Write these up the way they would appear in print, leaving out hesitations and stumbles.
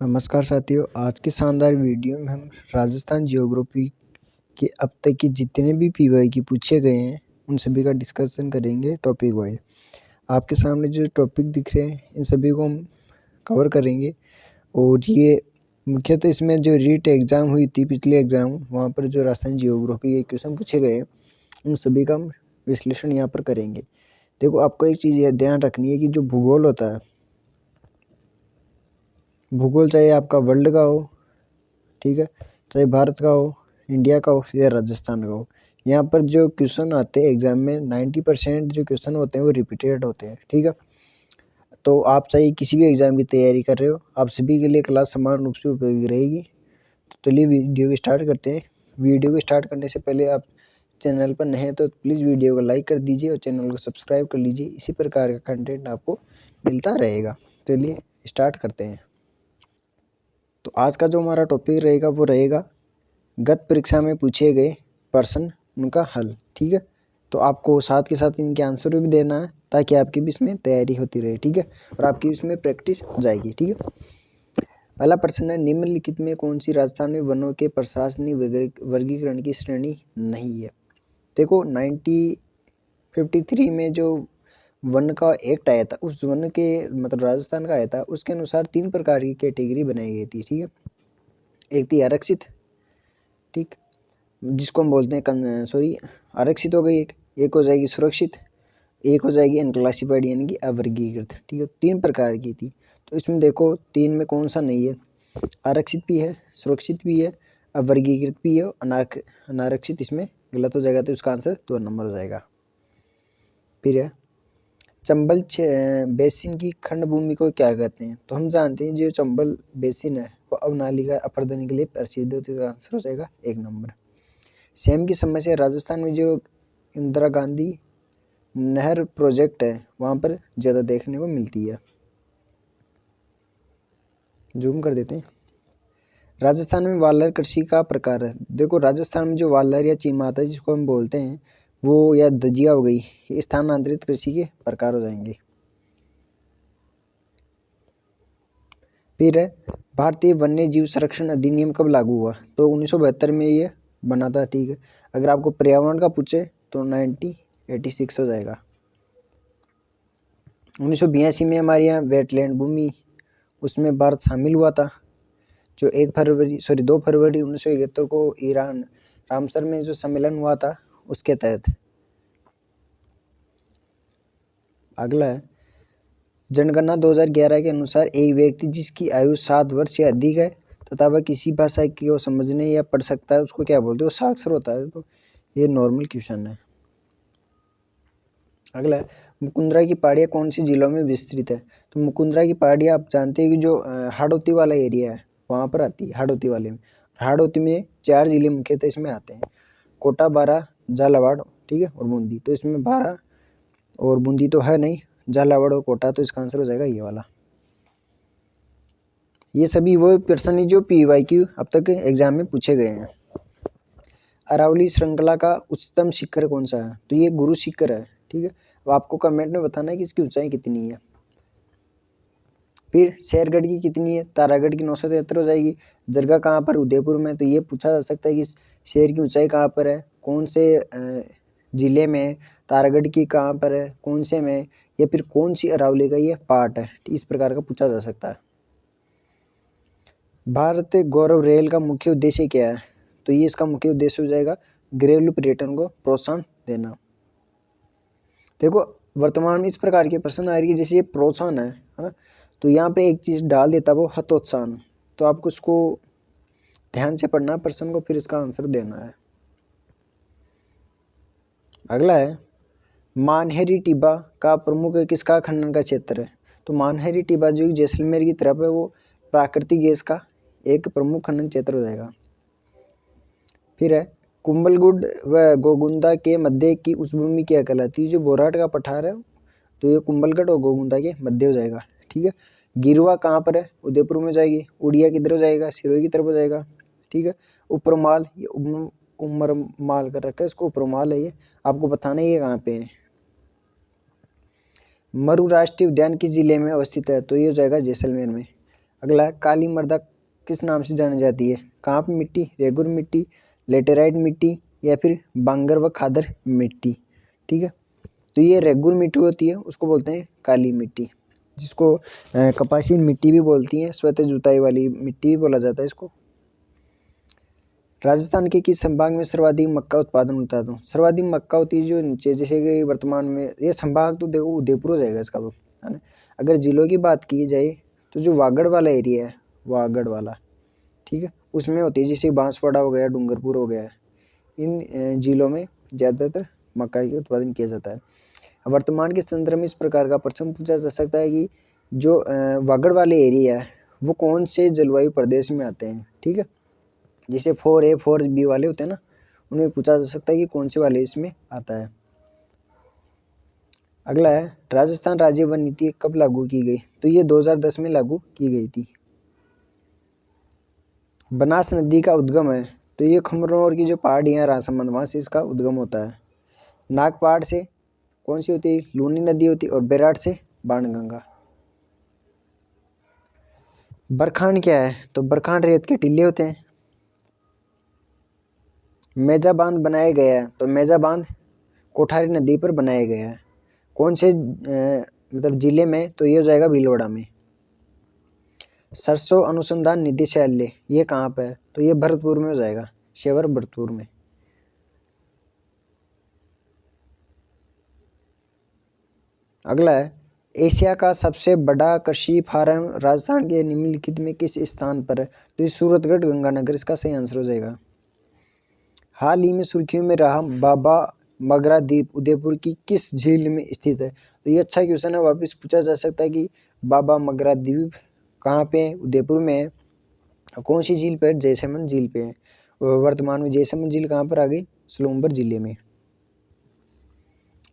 नमस्कार साथियों, आज की शानदार वीडियो में हम राजस्थान ज्योग्राफी के अब तक के जितने भी पीवाईक्यू पूछे गए हैं उन सभी का डिस्कशन करेंगे टॉपिक वाइज। आपके सामने जो टॉपिक दिख रहे हैं इन सभी को हम कवर करेंगे और ये मुख्यतः इसमें जो रीट एग्ज़ाम हुई थी पिछले एग्ज़ाम, वहाँ पर जो राजस्थान ज्योग्राफी के क्वेश्चन पूछे गए उन सभी का हम विश्लेषण यहाँ पर करेंगे। देखो, आपको एक चीज़ ध्यान रखनी है कि जो भूगोल होता है, भूगोल चाहे आपका वर्ल्ड का हो, ठीक है, चाहे भारत का हो, इंडिया का हो या राजस्थान का हो, यहाँ पर जो क्वेश्चन आते हैं एग्जाम में 90% जो क्वेश्चन होते हैं वो रिपीटेड होते हैं। ठीक है, तो आप चाहे किसी भी एग्ज़ाम की तैयारी कर रहे हो, आप सभी के लिए क्लास समान रूप से उपयोगी रहेगी। तो चलिए वीडियो को स्टार्ट करते हैं। वीडियो को स्टार्ट करने से पहले आप चैनल पर नए हैं तो प्लीज़ वीडियो को लाइक कर दीजिए और चैनल को सब्सक्राइब कर लीजिए। इसी प्रकार का कंटेंट आपको मिलता रहेगा। चलिए स्टार्ट करते हैं। तो आज का जो हमारा टॉपिक रहेगा वो रहेगा गत परीक्षा में पूछे गए प्रश्न, उनका हल। ठीक है, तो आपको साथ के साथ इनके आंसर भी देना है ताकि आपकी भी इसमें तैयारी होती रहे। ठीक है, और आपकी इसमें प्रैक्टिस हो जाएगी। ठीक है, पहला प्रश्न है, निम्नलिखित में कौन सी राजस्थान में वनों के प्रशासनिक वर्गीकरण की श्रेणी नहीं है। देखो, 1953 में जो वन का एक्ट आया था, उस वन के मतलब राजस्थान का आया था, उसके अनुसार 3 प्रकार की कैटेगरी बनाई गई थी। ठीक है, एक थी आरक्षित, ठीक, जिसको हम बोलते हैं आरक्षित हो गई, एक हो जाएगी सुरक्षित, एक हो जाएगी अनक्लासिफाइड यानी कि अवर्गीकृत। ठीक है, 3 प्रकार की थी। तो इसमें देखो 3 में कौन सा नहीं है, आरक्षित भी है, सुरक्षित भी है, अवर्गीकृत भी है, अनारक्षित इसमें गलत हो जाएगा, तो इसका आंसर 2 नंबर हो जाएगा। फिर है चंबल बेसिन की खंड भूमि को क्या कहते हैं। तो हम जानते हैं जो चंबल बेसिन है वो अवनालिका अपर्दन के लिए प्रसिद्ध है, तो इसका आंसर हो जाएगा 1 नंबर। सेम की समस्या राजस्थान में जो इंदिरा गांधी नहर प्रोजेक्ट है वहाँ पर ज़्यादा देखने को मिलती है। जूम कर देते हैं। राजस्थान में वालर कृषि का प्रकार है। देखो, राजस्थान में जो वालर या चीमाता जिसको हम बोलते हैं वो, या दजिया हो गई, ये स्थानांतरित कृषि के प्रकार हो जाएंगे। फिर है भारतीय वन्य जीव संरक्षण अधिनियम कब लागू हुआ। तो 1972 में ये बना था। ठीक है, अगर आपको पर्यावरण का पूछे तो 1986 हो जाएगा। 1982 में हमारे यहाँ वेटलैंड भूमि, उसमें भारत शामिल हुआ था, जो 2 फरवरी 1971 को ईरान रामसर में जो सम्मेलन हुआ था उसके तहत। अगला है जनगणना 2011 के अनुसार एक व्यक्ति जिसकी आयु 7 वर्ष से अधिक है तथा वह किसी भाषा को समझने या पढ़ सकता है उसको क्या बोलते हैं, वो साक्षर होता है। तो ये नॉर्मल क्वेश्चन है। अगला है मुकुंदरा की पहाड़ियाँ कौन सी जिलों में विस्तृत है। तो मुकुंदरा की पहाड़ियाँ आप जानते हैं कि जो हाड़ौती वाला एरिया है वहाँ पर आती है। हाड़ौती वाले में, हाड़ौती में 4 जिले मुख्यतः इसमें आते हैं, कोटा, बारा, झालावाड़, ठीक है, और बूंदी। तो इसमें बारा और बूंदी तो है नहीं, झालावाड़ और कोटा, तो इसका आंसर हो जाएगा ये वाला। ये सभी वो प्रश्न जो पीवाईक्यू अब तक एग्जाम में पूछे गए हैं। अरावली श्रृंखला का उच्चतम शिखर कौन सा है। तो ये गुरु शिखर है। ठीक है, अब आपको कमेंट में बताना है कि इसकी ऊंचाई कितनी है। फिर शेरगढ़ की कितनी है। तारागढ़ की 973 हो जाएगी। जरगा कहाँ पर, उदयपुर में। तो ये पूछा जा सकता है कि शेर की ऊंचाई कहाँ पर है, कौन से जिले में है, तारागढ़ की कहाँ पर है, कौन से में, या फिर कौन सी अरावली का ये पार्ट है। इस प्रकार का पूछा जा सकता है। भारत गौरव रेल का मुख्य उद्देश्य क्या है। तो ये इसका मुख्य उद्देश्य हो जाएगा घरेलू पर्यटन को प्रोत्साहन देना। देखो, वर्तमान में इस प्रकार के प्रश्न आ रही है जैसे ये प्रोत्साहन है ना, तो यहाँ पे एक चीज़ डाल देता वो हतोत्साहन। तो आपको इसको ध्यान से पढ़ना है प्रश्न को, फिर इसका आंसर देना है। अगला है मानहेरी टिब्बा का प्रमुख किसका खनन का क्षेत्र है। तो मानहेरी टिब्बा जो जैसलमेर की तरफ है वो प्राकृतिक गैस का एक प्रमुख खनन क्षेत्र हो जाएगा। फिर है कुंभलगढ़ व गोगुंदा के मध्य की उस भूमि क्या कहलाती है। जो बोराट का पठार है तो ये कुंभलगढ़ और गोगुंदा के मध्य हो जाएगा। ठीक है, गिरवा कहाँ पर है, उदयपुर में जाएगी। उड़िया किधर हो जाएगा, सिरोही की तरफ हो जाएगा। ठीक है, उपरमाल, ये उमरमाल कर रखा है, इसको उपरमाल है, ये आपको बताना है ये कहाँ पे है। मरु राष्ट्रीय उद्यान किस जिले में अवस्थित है। तो ये हो जाएगा जैसलमेर में। अगला है काली मृदा किस नाम से जानी जाती है? कांप मिट्टी, रेगुर मिट्टी, लेटेराइट मिट्टी या फिर बांगर व खादर मिट्टी। ठीक है, तो ये रेगुर मिट्टी होती है, उसको बोलते हैं काली मिट्टी, जिसको कपासीन मिट्टी भी बोलती हैं, स्वतः जुताई वाली मिट्टी भी बोला जाता है इसको। राजस्थान के किस संभाग में सर्वाधिक मक्का उत्पादन होता है? तो सर्वाधिक मक्का होती है जो नीचे, जैसे कि वर्तमान में ये संभाग तो देखो उदयपुर हो जाएगा इसका, तो है ना। अगर जिलों की बात की जाए तो जो वागड़ वाला एरिया है, वागड़ वाला, ठीक है, उसमें होती है, जैसे बांसवाड़ा हो गया, डूंगरपुर हो गया, इन जिलों में ज़्यादातर मक्का का उत्पादन किया जाता है। वर्तमान के संदर्भ में इस प्रकार का प्रश्न पूछा जा सकता है कि जो वागड़ वाले एरिया है वो कौन से जलवायु प्रदेश में आते हैं? ठीक है, जैसे 4A 4B वाले होते हैं ना, उनमें पूछा जा सकता है कि कौन से वाले इसमें आता है। अगला है राजस्थान राज्य वन नीति कब लागू की गई? तो ये 2010 में लागू की गई थी। बनास नदी का उद्गम है, तो ये खमरोर की जो पहाड़ियाँ राजसमंद, वहाँ से इसका उद्गम होता है। नागपाड़ से कौन सी होती है? लूनी नदी होती है, और बेराट से बाणगंगा। बरखान क्या है? तो बरखान रेत के टीले होते हैं। मेजा बांध बनाया गया है, तो मेजा बांध कोठारी नदी पर बनाया गया है। कौन से मतलब जिले में? तो ये हो जाएगा भीलवाड़ा में। सरसों अनुसंधान निदेशालय ये कहाँ पर है? तो ये भरतपुर में हो जाएगा, शेवर भरतपुर में। अगला है एशिया का सबसे बड़ा कृषि फार्म राजस्थान के निम्नलिखित में किस स्थान पर है? तो ये सूरतगढ़ गंगानगर इसका सही आंसर हो जाएगा। हाल ही में सुर्खियों में रहा बाबा मगरा द्वीप उदयपुर की किस झील में स्थित है? तो ये अच्छा क्वेश्चन है, वापस पूछा जा सकता है कि बाबा मगरा द्वीप कहाँ पे है? उदयपुर में है। कौन सी झील पे है? जयसमंद झील पे है। वर्तमान में जयसमंद झील कहाँ पर आ गई? सोलंबर जिले में।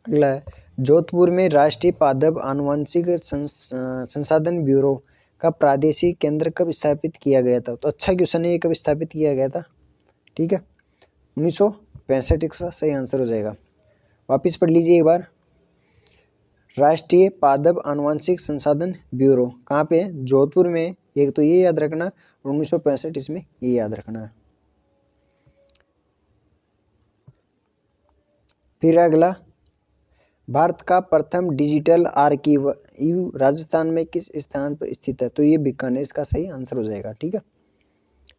अगला है जोधपुर में राष्ट्रीय पादप आनुवंशिक संसाधन ब्यूरो का प्रादेशिक केंद्र कब स्थापित किया गया था? तो अच्छा क्वेश्चन है, ये कब स्थापित किया गया था? ठीक है, 1965 इसका सही आंसर हो जाएगा। वापिस पढ़ लीजिए एक बार। राष्ट्रीय पादप आनुवंशिक संसाधन ब्यूरो कहाँ पे है? जोधपुर में। एक तो ये याद रखना, 1965 इसमें ये याद रखना है। फिर अगला, भारत का प्रथम डिजिटल आर्कीव राजस्थान में किस स्थान पर स्थित है? तो ये बीकानेर इसका सही आंसर हो जाएगा। ठीक है,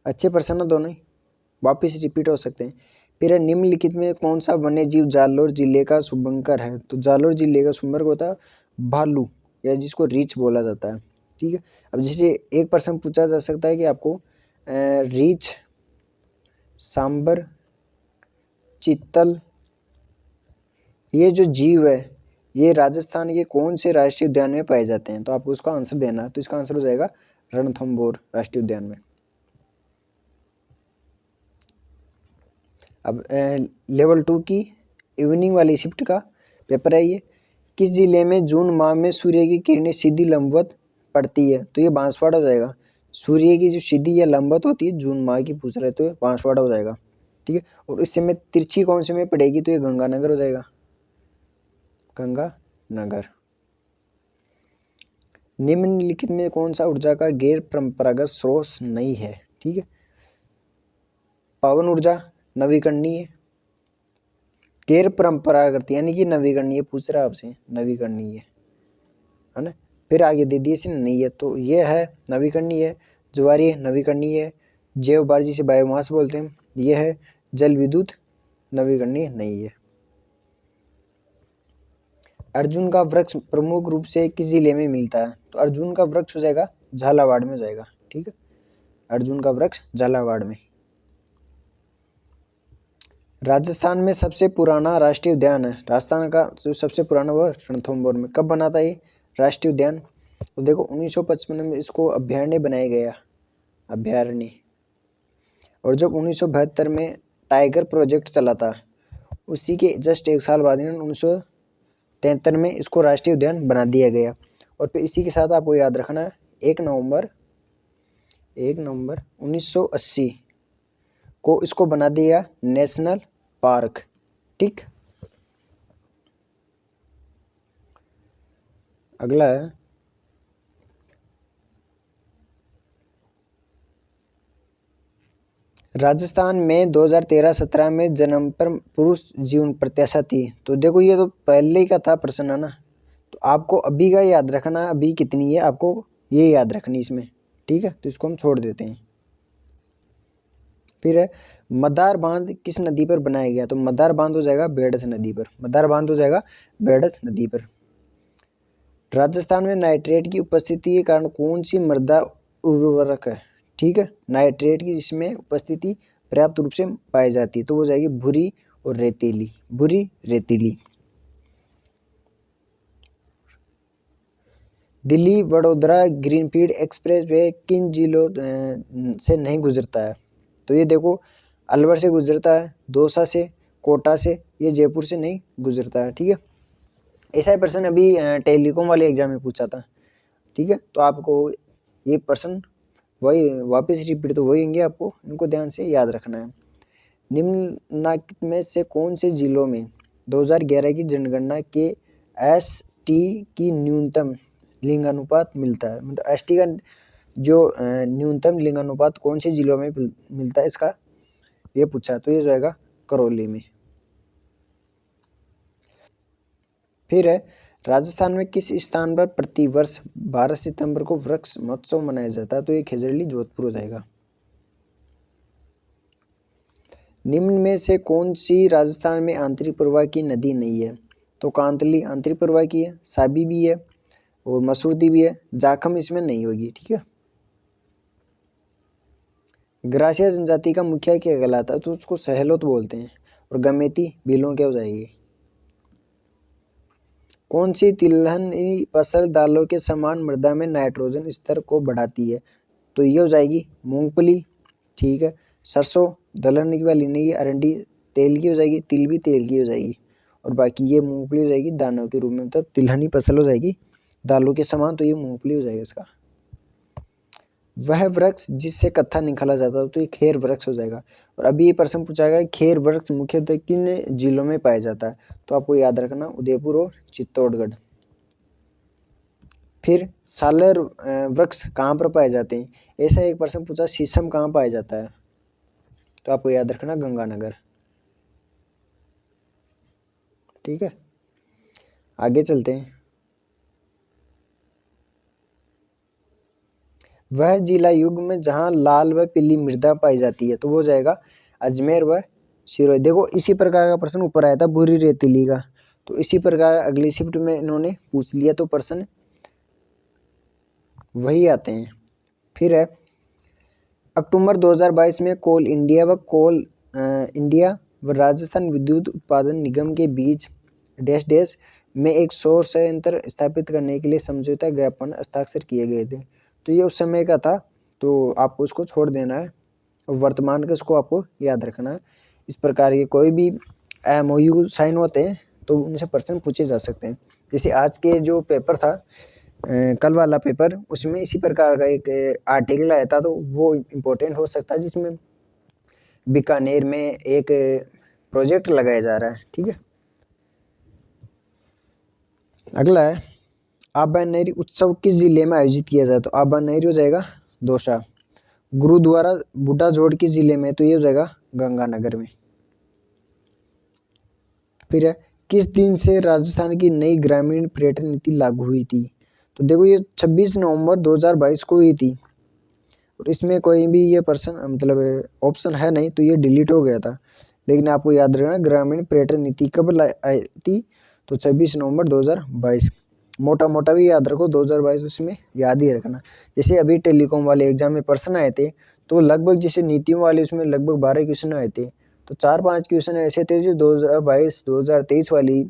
अच्छे प्रश्न दोनों ही वापिस रिपीट हो सकते हैं। फिर निम्नलिखित में कौन सा वन्य जीव जालोर जिले का शुभंकर है? तो जालोर जिले का शुभंकर होता है भालू, या जिसको रीछ बोला जाता है। ठीक है, अब जैसे एक प्रश्न पूछा जा सकता है कि आपको रीछ, सांबर, चीतल, ये जो जीव है ये राजस्थान के कौन से राष्ट्रीय उद्यान में पाए जाते हैं? तो आपको उसका आंसर देना है, तो इसका आंसर हो जाएगा रणथंभौर राष्ट्रीय उद्यान में। अब लेवल 2 की इवनिंग वाली शिफ्ट का पेपर है ये। किस जिले में जून माह में सूर्य की किरणें सीधी लंबवत पड़ती है? तो ये बांसवाड़ा हो जाएगा। सूर्य की जो सीधी या लंबवत होती है जून माह की पूछ रहे, तो बांसवाड़ा हो जाएगा। ठीक है, और इस समय तिरछी कौन से में पड़ेगी? तो ये गंगानगर हो जाएगा, गंगानगर। निम्नलिखित में कौन सा ऊर्जा का गैर परंपरागत स्रोत नहीं है? ठीक है, पवन ऊर्जा नवीकरणीय, गैर परंपरागत यानी कि नवीकरणीय पूछ रहा है आपसे, नवीकरणीय है ना। फिर आगे दे दिए से नहीं है, तो ये है नवीकरणीय, ज्वारीय नवीकरणीय, जैव बार जिसे बायोमास बोलते हैं ये है, जल विद्युत नवीकरणीय नहीं है। अर्जुन का वृक्ष प्रमुख रूप से किस जिले में मिलता है? तो अर्जुन का वृक्ष हो जाएगा झालावाड़ में हो जाएगा। ठीक है, अर्जुन का वृक्ष झालावाड़ में। राजस्थान में सबसे पुराना राष्ट्रीय उद्यान है, राजस्थान का जो सबसे पुराना वो रणथंभौर में। कब बना था ये राष्ट्रीय उद्यान? तो देखो 1955 में इसको अभ्यारण्य बनाया गया, अभ्यारण्य। और जब 1972 में टाइगर प्रोजेक्ट चला था, उसी के जस्ट एक साल बाद 1973 में इसको राष्ट्रीय उद्यान बना दिया गया। और फिर इसी के साथ आपको याद रखना है 1 नवंबर 1980 को इसको बना दिया नेशनल पार्क। ठीक, अगला है राजस्थान में 2013-17 में जन्म पर पुरुष जीवन प्रत्याशा थी। तो देखो ये तो पहले ही का था प्रश्न है ना, तो आपको अभी का याद रखना, अभी कितनी है आपको ये याद रखनी इसमें, ठीक है। तो इसको हम छोड़ देते हैं। फिर है मदार बांध किस नदी पर बनाया गया? तो मदार बांध हो जाएगा बेडस नदी पर, मदार बांध हो जाएगा बेडस नदी पर। राजस्थान में नाइट्रेट की उपस्थिति के कारण कौन सी मृदा उर्वरक है? ठीक है, नाइट्रेट की जिसमें उपस्थिति पर्याप्त रूप से पाई जाती है तो वो हो जाएगी भूरी और रेतीली, भूरी रेतीली। Delhi Vadodara greenfield express way किन जिलों से नहीं गुजरता है? तो ये देखो अलवर से गुजरता है, दौसा से, कोटा से, ये जयपुर से नहीं गुजरता है, ठीक है। ऐसा ही प्रश्न अभी टेलीकॉम वाले एग्जाम में पूछा था, ठीक है। तो आपको ये प्रश्न वही वापस रिपीट तो वही होंगे, आपको इनको ध्यान से याद रखना है। निम्नलिखित में से कौन से जिलों में 2011 की जनगणना के एसटी की न्यूनतम लिंगानुपात मिलता है? मतलब एसटी का जो न्यूनतम लिंगानुपात कौन से जिलों में मिलता है इसका ये पूछा, तो ये जाएगा करौली में। फिर है राजस्थान में किस स्थान पर प्रतिवर्ष 12 सितंबर को वृक्ष महोत्सव मनाया जाता है? तो ये खेजड़ली जोधपुर हो जाएगा। निम्न में से कौन सी राजस्थान में आंतरिक प्रवाह की नदी नहीं है? तो कांतली आंतरिक प्रवाह की है, साबी भी है और मसूरदी भी है, जाखम इसमें नहीं होगी, ठीक है। ग्रासिया जनजाति का मुखिया क्या कहलाता है? तो उसको सहलोत बोलते हैं। और गमेती भीलों क्या हो जाएगी? कौन सी तिलहनी फसल दालों के समान मृदा में नाइट्रोजन स्तर को बढ़ाती है? तो ये हो जाएगी मूंगफली, ठीक है। सरसों दलहन की वाली नहीं है, अरंडी तेल की हो जाएगी, तिल भी तेल की हो जाएगी। और बाकी ये मूंगफली हो जाएगी दानों के रूप में, मतलब तिलहनी फसल हो जाएगी दालों के समान, तो ये मूंगफली हो जाएगा इसका। वह वृक्ष जिससे कत्था निकाला जाता है तो ये खेर वृक्ष हो जाएगा। और अभी ये प्रश्न पूछा गया खेर वृक्ष मुख्यतः किन जिलों में पाया जाता है? तो आपको याद रखना उदयपुर और चित्तौड़गढ़। फिर सालर वृक्ष कहाँ पर पाए जाते हैं? ऐसा एक प्रश्न पूछा शीशम कहाँ पाया जाता है? तो आपको याद रखना गंगानगर, ठीक है। आगे चलते हैं। वह जिला युग में जहाँ लाल व पीली मृदा पाई जाती है तो वो जाएगा अजमेर व सिरोही। देखो इसी प्रकार का प्रश्न ऊपर आया था भूरी रेतीली का, तो इसी प्रकार अगली शिफ्ट में इन्होंने पूछ लिया तो प्रश्न वही आते हैं। फिर है अक्टूबर 2022 में कोल इंडिया व राजस्थान विद्युत उत्पादन निगम के बीच डैश डैश में एक सौर संयंत्र स्थापित करने के लिए समझौता ज्ञापन हस्ताक्षर किए गए थे। तो ये उस समय का था, तो आपको उसको छोड़ देना है और वर्तमान के उसको आपको याद रखना है। इस प्रकार के कोई भी MOU साइन होते हैं तो उनसे प्रश्न पूछे जा सकते हैं। जैसे आज के जो पेपर था कल वाला पेपर, उसमें इसी प्रकार का एक आर्टिकल आया था, तो वो इम्पोर्टेंट हो सकता है जिसमें बीकानेर में एक प्रोजेक्ट लगाया जा रहा है, ठीक है। अगला है आबानेरी उत्सव किस जिले में आयोजित किया जाता है? तो आबानेरी हो जाएगा दौसा। गुरुद्वारा बूढ़ा जोड़ किस जिले में? तो ये हो जाएगा गंगानगर में। फिर है किस दिन से राजस्थान की नई ग्रामीण पर्यटन नीति लागू हुई थी? तो देखो ये 26 नवंबर 2022 को हुई थी और इसमें कोई भी ये पर्सन मतलब ऑप्शन है नहीं, तो ये डिलीट हो गया था। लेकिन आपको याद रखना ग्रामीण पर्यटन नीति कब आई थी? तो 26 नवंबर 2022। मोटा मोटा भी याद रखो 2022 उसमें याद ही रखना। जैसे अभी टेलीकॉम वाले एग्जाम में प्रश्न आए थे तो लगभग जैसे नीतियों वाले उसमें लगभग 12 क्वेश्चन आए थे, तो 4-5 क्वेश्चन ऐसे थे जो 2022-2023 वाली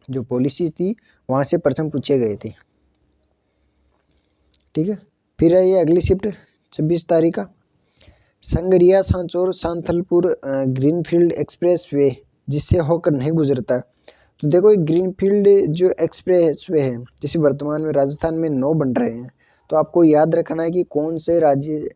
जो पॉलिसी थी वहाँ से प्रश्न पूछे गए थे, ठीक है। फिर है ये अगली शिफ्ट 26 तारीख का Sangaria Sanchore Santhalpur greenfield expressway जिससे होकर नहीं गुजरता। तो देखो ये ग्रीनफील्ड जो एक्सप्रेस वे है जैसे वर्तमान में राजस्थान में 9 बन रहे हैं, तो आपको याद रखना है कि कौन से राज्य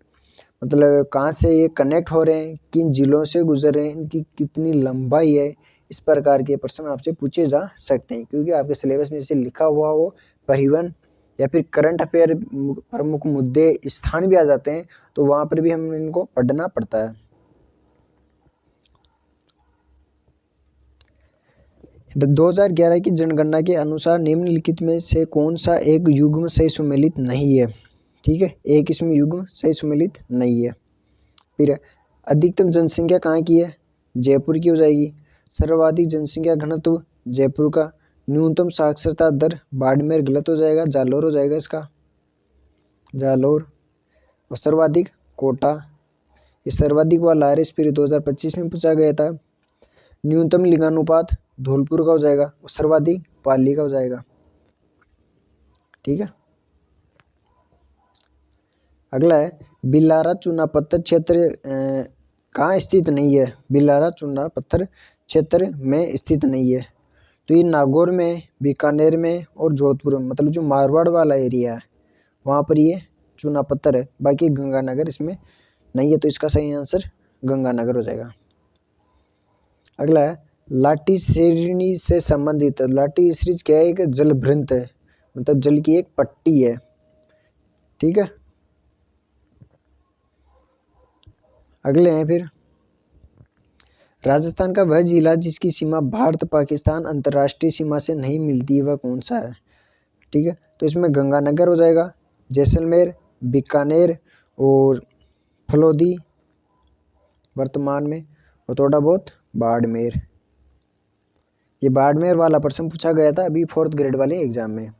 मतलब कहाँ से ये कनेक्ट हो रहे हैं, किन जिलों से गुजर रहे हैं, इनकी कितनी लंबाई है। इस प्रकार के प्रश्न आपसे पूछे जा सकते हैं क्योंकि आपके सिलेबस में जैसे लिखा हुआ हो परिवहन या फिर करंट अफेयर प्रमुख मुद्दे स्थान भी आ जाते हैं, तो वहाँ पर भी हम इनको पढ़ना पड़ता है। 2011 की जनगणना के अनुसार निम्नलिखित में से कौन सा एक युग्म सही सुमेलित नहीं है? ठीक है, एक इसमें युग्म सही सुमेलित नहीं है। फिर अधिकतम जनसंख्या कहाँ की है? जयपुर की हो जाएगी। सर्वाधिक जनसंख्या घनत्व जयपुर का। न्यूनतम साक्षरता दर बाड़मेर गलत हो जाएगा, जालौर हो जाएगा इसका, जालौर। और सर्वाधिक कोटा, ये सर्वाधिक वाला RS 2025 में पूछा गया था। न्यूनतम लिंगानुपात धौलपुर का हो जाएगा और सर्वाधिक पाली का हो जाएगा। ठीक है, अगला है बिलारा चूना पत्थर क्षेत्र कहाँ स्थित नहीं है? बिलारा चूना पत्थर क्षेत्र में स्थित नहीं है। तो ये नागौर में, बीकानेर में और जोधपुर में, मतलब जो मारवाड़ वाला एरिया है वहाँ पर ये चूना पत्थर है। बाकी गंगानगर इसमें नहीं है, तो इसका सही आंसर गंगानगर हो जाएगा। अगला है लाठी श्रेणी से संबंधित। लाठी श्रेणी क्या है? एक जल भ्रंत है, मतलब जल की एक पट्टी है। ठीक है, अगले हैं फिर राजस्थान का वह जिला जिसकी सीमा भारत पाकिस्तान अंतर्राष्ट्रीय सीमा से नहीं मिलती, वह कौन सा है? ठीक है, तो इसमें गंगानगर हो जाएगा, जैसलमेर, बीकानेर और फलोदी वर्तमान में, और थोड़ा बहुत बाड़मेर। ये बाड़मेर वाला प्रश्न पूछा गया था अभी 4th ग्रेड वाले एग्जाम में।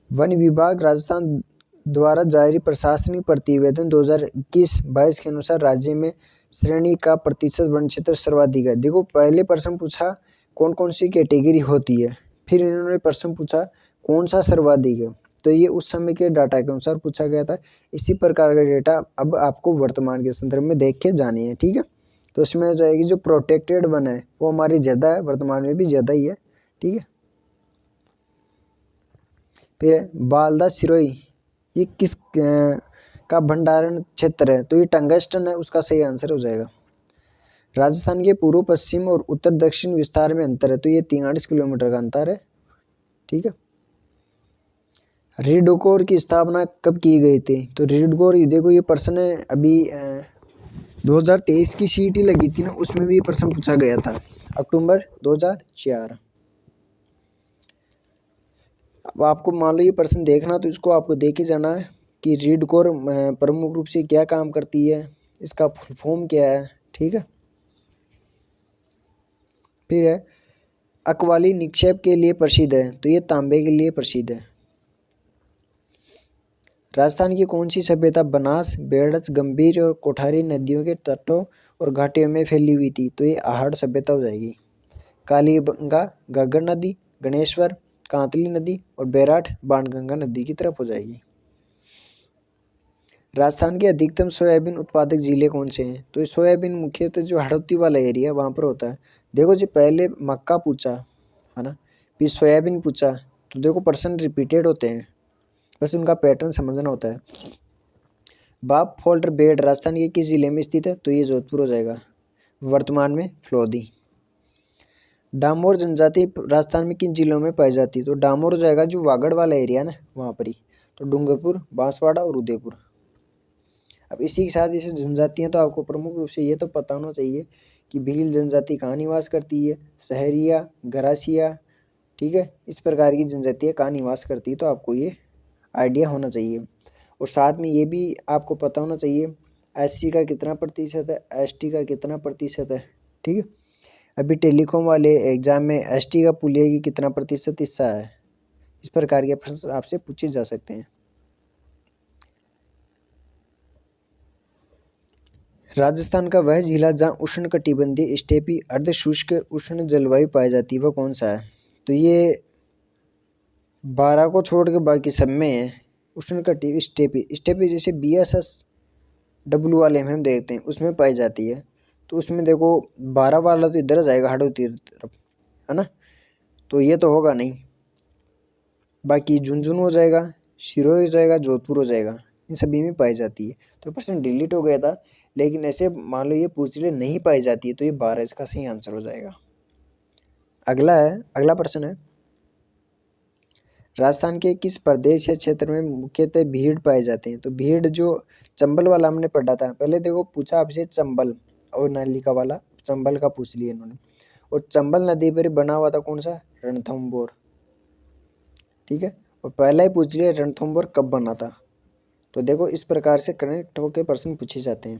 वन विभाग राजस्थान द्वारा जारी प्रशासनिक प्रतिवेदन 2021-22 के अनुसार राज्य में श्रेणी का प्रतिशत वन क्षेत्र सर्वाधिक है। देखो पहले प्रश्न पूछा कौन कौन सी कैटेगरी होती है, फिर इन्होंने प्रश्न पूछा कौन सा सर्वाधिक है, तो ये उस समय के डाटा के अनुसार पूछा गया था। इसी प्रकार का डेटा अब आपको वर्तमान के संदर्भ में देख के जानी है। ठीक है, तो इसमें हो जाएगी जो प्रोटेक्टेड वन है वो हमारी ज़्यादा है, वर्तमान में भी ज़्यादा ही है। ठीक है, फिर बालदा सिरोही ये किस का भंडारण क्षेत्र है? तो ये टंगस्टन है, उसका सही आंसर हो जाएगा। राजस्थान के पूर्व पश्चिम और उत्तर दक्षिण विस्तार में अंतर है, तो ये 43 किलोमीटर का अंतर है। ठीक है, रीडकोर की स्थापना कब की गई थी? तो रीडकोर देखो ये प्रश्न है अभी 2023 की CET लगी थी ना, उसमें भी ये प्रश्न पूछा गया था, अक्टूबर 2004। अब आपको मान लो ये प्रश्न देखना, तो इसको आपको देखे जाना है कि रीडकोर प्रमुख रूप से क्या काम करती है, इसका फुल फॉर्म क्या है। ठीक है, फिर है अकवाली निक्षेप के लिए प्रसिद्ध है, तो ये तांबे के लिए प्रसिद्ध है। राजस्थान की कौन सी सभ्यता बनास, बेड़च, गंभीर और कोठारी नदियों के तटों और घाटियों में फैली हुई थी? तो ये आहड़ सभ्यता हो जाएगी। कालीगंगा, घग्गर नदी, गणेश्वर, कांतली नदी और बैराठ बाणगंगा नदी की तरफ हो जाएगी। राजस्थान के अधिकतम सोयाबीन उत्पादक जिले कौन से हैं? तो ये सोयाबीन मुख्यतः जो हड़ौती वाला एरिया है वहाँ पर होता है। देखो जी पहले मक्का पूछा है ना, फिर सोयाबीन पूछा, तो देखो प्रश्न रिपीटेड होते हैं, बस उनका पैटर्न समझना होता है। बाप फोल्डर बेड राजस्थान के किस जिले में स्थित है? तो ये जोधपुर हो जाएगा, वर्तमान में फलोदी। डामोर जनजाति राजस्थान में किन जिलों में पाई जाती है? तो डामोर हो जाएगा जो वागड़ वाला एरिया है ना वहाँ पर ही, तो डूंगरपुर, बांसवाड़ा और उदयपुर। अब इसी के साथ जैसे जनजातियाँ, तो आपको प्रमुख रूप से ये तो पता होना चाहिए कि भील जनजाति कहाँ निवास करती है, सहरिया, गरासिया। ठीक है, इस प्रकार की जनजातियाँ कहाँ निवास करती है, तो आपको ये आइडिया होना चाहिए। और साथ में ये भी आपको पता होना चाहिए SC का कितना प्रतिशत है, ST का कितना प्रतिशत है। ठीक है, अभी टेलीकॉम वाले एग्जाम में ST का पुलिया की कितना प्रतिशत हिस्सा है, इस प्रकार के प्रश्न आपसे पूछे जा सकते हैं। राजस्थान का वह जिला जहाँ उष्णकटिबंधीय स्टेपी अर्धशुष्क उष्ण जलवायु पाई जाती है वह कौन सा है? तो ये 12 को छोड़ के बाकी सब में है उष्णकटिबंधीय स्टेपी जैसे BSSW वाले में हम देखते हैं उसमें पाई जाती है। तो उसमें देखो 12 वाला तो इधर जाएगा हड़ौती तरफ, है ना, तो ये तो होगा नहीं। बाकी झुंझुनू हो जाएगा, सिरोही हो जाएगा, जोधपुर हो जाएगा, इन सभी में पाई जाती है। तो प्रश्न डिलीट हो गया था, लेकिन ऐसे मान लो ये पूछ रहे नहीं पाई जाती है, तो ये 12 इसका सही आंसर हो जाएगा। अगला प्रश्न है राजस्थान के किस प्रदेश या क्षेत्र में मुख्यतः भीड़ पाए जाते हैं? तो भीड़ जो चंबल वाला हमने पढ़ा था, पहले देखो पूछा आपसे चंबल और नालिका वाला, चंबल का पूछ लिया इन्होंने, और चंबल नदी पर बना हुआ था कौन सा, रणथंभौर, ठीक है। और पहला ही पूछ लिया रणथंभौर कब बना था। तो देखो इस प्रकार से कनेक्ट होकर प्रश्न पूछे जाते हैं।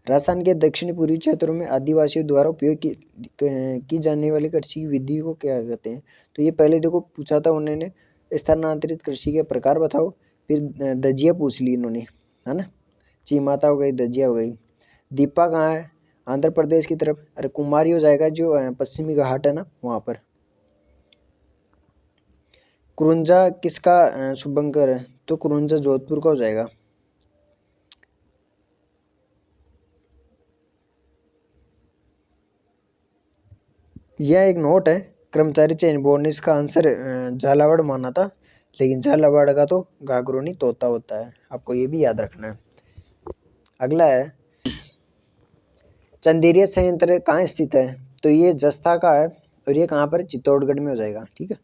राजस्थान के दक्षिणी पूर्वी क्षेत्रों में आदिवासियों द्वारा उपयोग की जाने वाली कृषि की विधि को क्या कहते हैं। तो ये पहले देखो पूछा था उन्होंने, स्थानांतरित कृषि के प्रकार बताओ, फिर दजिया पूछ ली इन्होंने, है ना, चीमाता हो गई, दजिया हो गई। दीपा कहाँ है, आंध्र प्रदेश की तरफ, अरे कुमारी हो जाएगा जो पश्चिमी घाट है ना वहाँ पर। कुरुंजा किसका शुभंकर है, तो कुरुंजा जोधपुर का हो जाएगा। यह एक नोट है, कर्मचारी चयन बोर्ड ने इसका आंसर झालावाड़ माना था, लेकिन झालावाड़ का तो गागरोनी तोता होता है, आपको ये भी याद रखना है। अगला है चंदेरिया संयंत्र कहाँ स्थित है, तो ये जस्ता का है, और ये कहाँ पर, चित्तौड़गढ़ में हो जाएगा, ठीक है।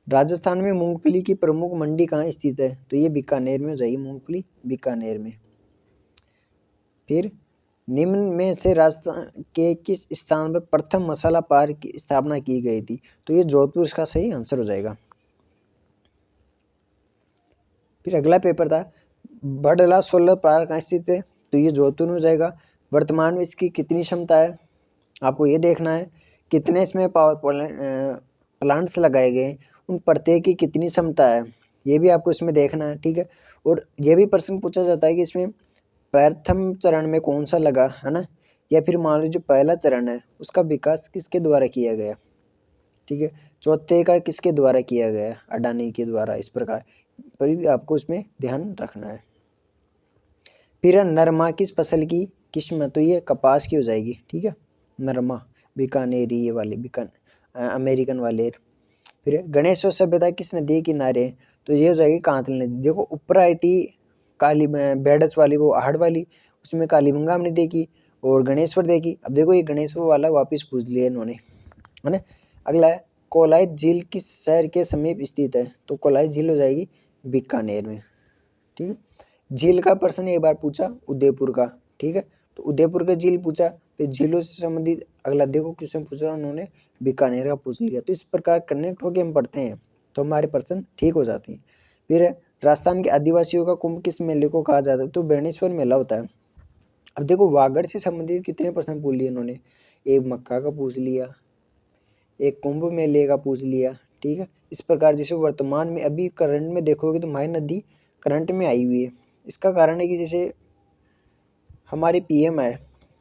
राजस्थान में मूंगफली की प्रमुख मंडी कहाँ स्थित है, तो ये बीकानेर में हो जाएगी, मूंगफली बीकानेर में। फिर निम्न में से राजस्थान के किस स्थान पर प्रथम मसाला पार्क की स्थापना की गई थी, तो ये जोधपुर इसका सही आंसर हो जाएगा। फिर अगला पेपर था बड़ला सोलर पार्क कहाँ स्थित है, तो ये जोधपुर में हो जाएगा। वर्तमान में इसकी कितनी क्षमता है, आपको ये देखना है। कितने इसमें पावर प्लांट्स लगाए गए, उन प्रत्येक की कितनी क्षमता है, ये भी आपको इसमें देखना है, ठीक है। और ये भी प्रश्न पूछा जाता है कि इसमें प्रथम चरण में कौन सा लगा, है ना, या फिर मान लो जो पहला चरण है उसका विकास किसके द्वारा किया गया, ठीक है। चौथे का किसके द्वारा किया गया, अडानी के द्वारा, इस प्रकार पर भी आपको इसमें ध्यान रखना है। फिर नरमा किस फसल की किस्म, तो ये कपास की हो जाएगी, ठीक है। नरमा बीकानेरी, ये वाले अमेरिकन वाले। फिर गणेश्वर सभ्यता किस नदी के किनारे है, तो ये हो जाएगी कांतल नदी। देखो ऊपर आई थी काली बेडस वाली, वो आहड़ वाली, उसमें कालीबंगा हमने देखी और गणेश्वर देखी। अब देखो ये गणेश्वर वाला वापस पूछ लिया इन्होंने, है ना। अगला है कोलाई झील किस शहर के समीप स्थित है, तो कोलाई झील हो जाएगी बीकानेर में, ठीक है। झील का प्रश्न एक बार पूछा उदयपुर का, ठीक है, तो उदयपुर का झील पूछा। फिर झीलों से संबंधित अगला देखो क्वेश्चन पूछा उन्होंने, बीकानेर का पूछ लिया। तो इस प्रकार कनेक्ट होकर हम पढ़ते हैं तो हमारे प्रश्न ठीक हो जाते हैं। फिर राजस्थान के आदिवासियों का कुंभ किस मेले को कहा जाता है, तो बेणेश्वर मेला होता है। अब देखो वागड़ से संबंधित कितने प्रश्न पूछ लिए इन्होंने, एक मक्का का पूछ लिया, एक कुंभ मेले का पूछ लिया, ठीक है। इस प्रकार जैसे वर्तमान में अभी करंट में देखोगे तो माही नदी करंट में आई हुई है। इसका कारण है कि जैसे हमारे पीएम है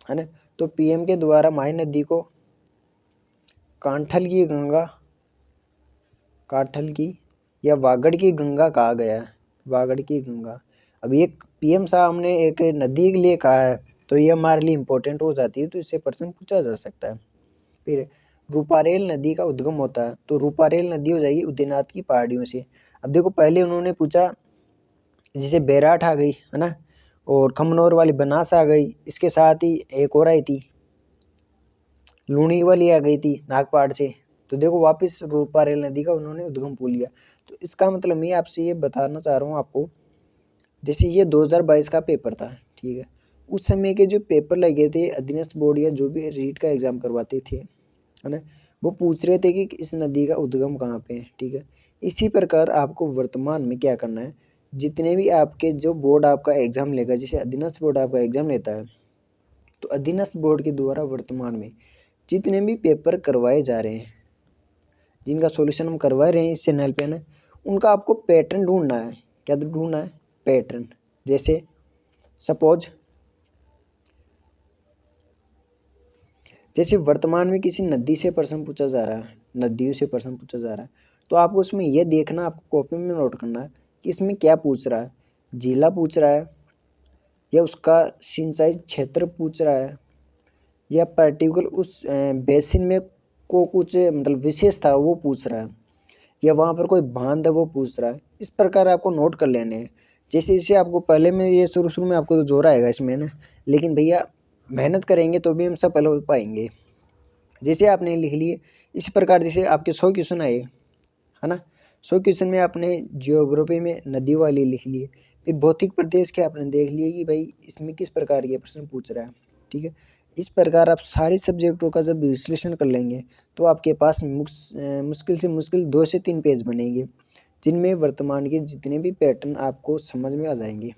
ना, तो पीएम के द्वारा माही नदी को कांठल की या वागड़ की गंगा कहा गया है, वागड़ की गंगा। अब ये पीएम साहब ने एक नदी के लिए कहा है तो ये हमारे लिए इम्पोर्टेंट हो जाती है, तो इससे प्रश्न पूछा जा सकता है। फिर रूपारेल नदी का उद्गम होता है, तो रूपारेल नदी हो जाएगी उदयनाथ की पहाड़ियों से। अब देखो पहले उन्होंने पूछा जैसे बैराठ आ गई, है ना, और खमनौर वाली बनास आ गई, इसके साथ ही एक और आई थी लूणी वाली आ गई थी नागपाड़ से। तो देखो वापस रूपारेल नदी का उन्होंने उद्गम पूछ लिया। तो इसका मतलब मैं आपसे ये बताना चाह रहा हूँ आपको, जैसे ये 2022 का पेपर था, ठीक है, उस समय के जो पेपर लगे थे अधीनस्थ बोर्ड या जो भी रीट का एग्जाम करवाते थे, है ना, वो पूछ रहे थे कि इस नदी का उद्गम कहाँ पे है, ठीक है। इसी प्रकार आपको वर्तमान में क्या करना है, जितने भी आपके जो बोर्ड आपका एग्जाम लेगा, जैसे अधीनस्थ बोर्ड आपका एग्जाम लेता है, तो अधीनस्थ बोर्ड के द्वारा वर्तमान में जितने भी पेपर करवाए जा रहे हैं, जिनका सॉल्यूशन हम करवा रहे हैं इस चैनल पे ना, उनका आपको पैटर्न ढूंढना है। क्या ढूंढना है, पैटर्न। जैसे सपोज जैसे वर्तमान में किसी नदी से प्रश्न पूछा जा रहा है, नदियों से प्रश्न पूछा जा रहा है, तो आपको उसमें यह देखना, आपको कॉपी में नोट करना है कि इसमें क्या पूछ रहा है, जिला पूछ रहा है या उसका सिंचाई क्षेत्र पूछ रहा है या पर्टिकुलर उस बेसिन में को कुछ मतलब विशेष था वो पूछ रहा है या वहाँ पर कोई बांध है वो पूछ रहा है। इस प्रकार आपको नोट कर लेने हैं। जैसे जैसे आपको पहले में ये शुरू में आपको तो जोर आएगा इसमें ना, लेकिन भैया मेहनत करेंगे तो भी हम सफल हो पाएंगे। जैसे आपने लिख लिए इस प्रकार, जैसे आपके 100 क्वेश्चन आए, है ना, 100 क्वेश्चन में आपने जियोग्राफी में नदी वाली लिख लिए, फिर भौतिक प्रदेश के आपने देख लिए कि भाई इसमें किस प्रकार के प्रश्न पूछ रहा है, ठीक है। इस प्रकार आप सारे सब्जेक्टों का जब विश्लेषण कर लेंगे तो आपके पास मुश्किल से मुश्किल 2 से 3 पेज बनेंगे, जिनमें वर्तमान के जितने भी पैटर्न आपको समझ में आ जाएंगे।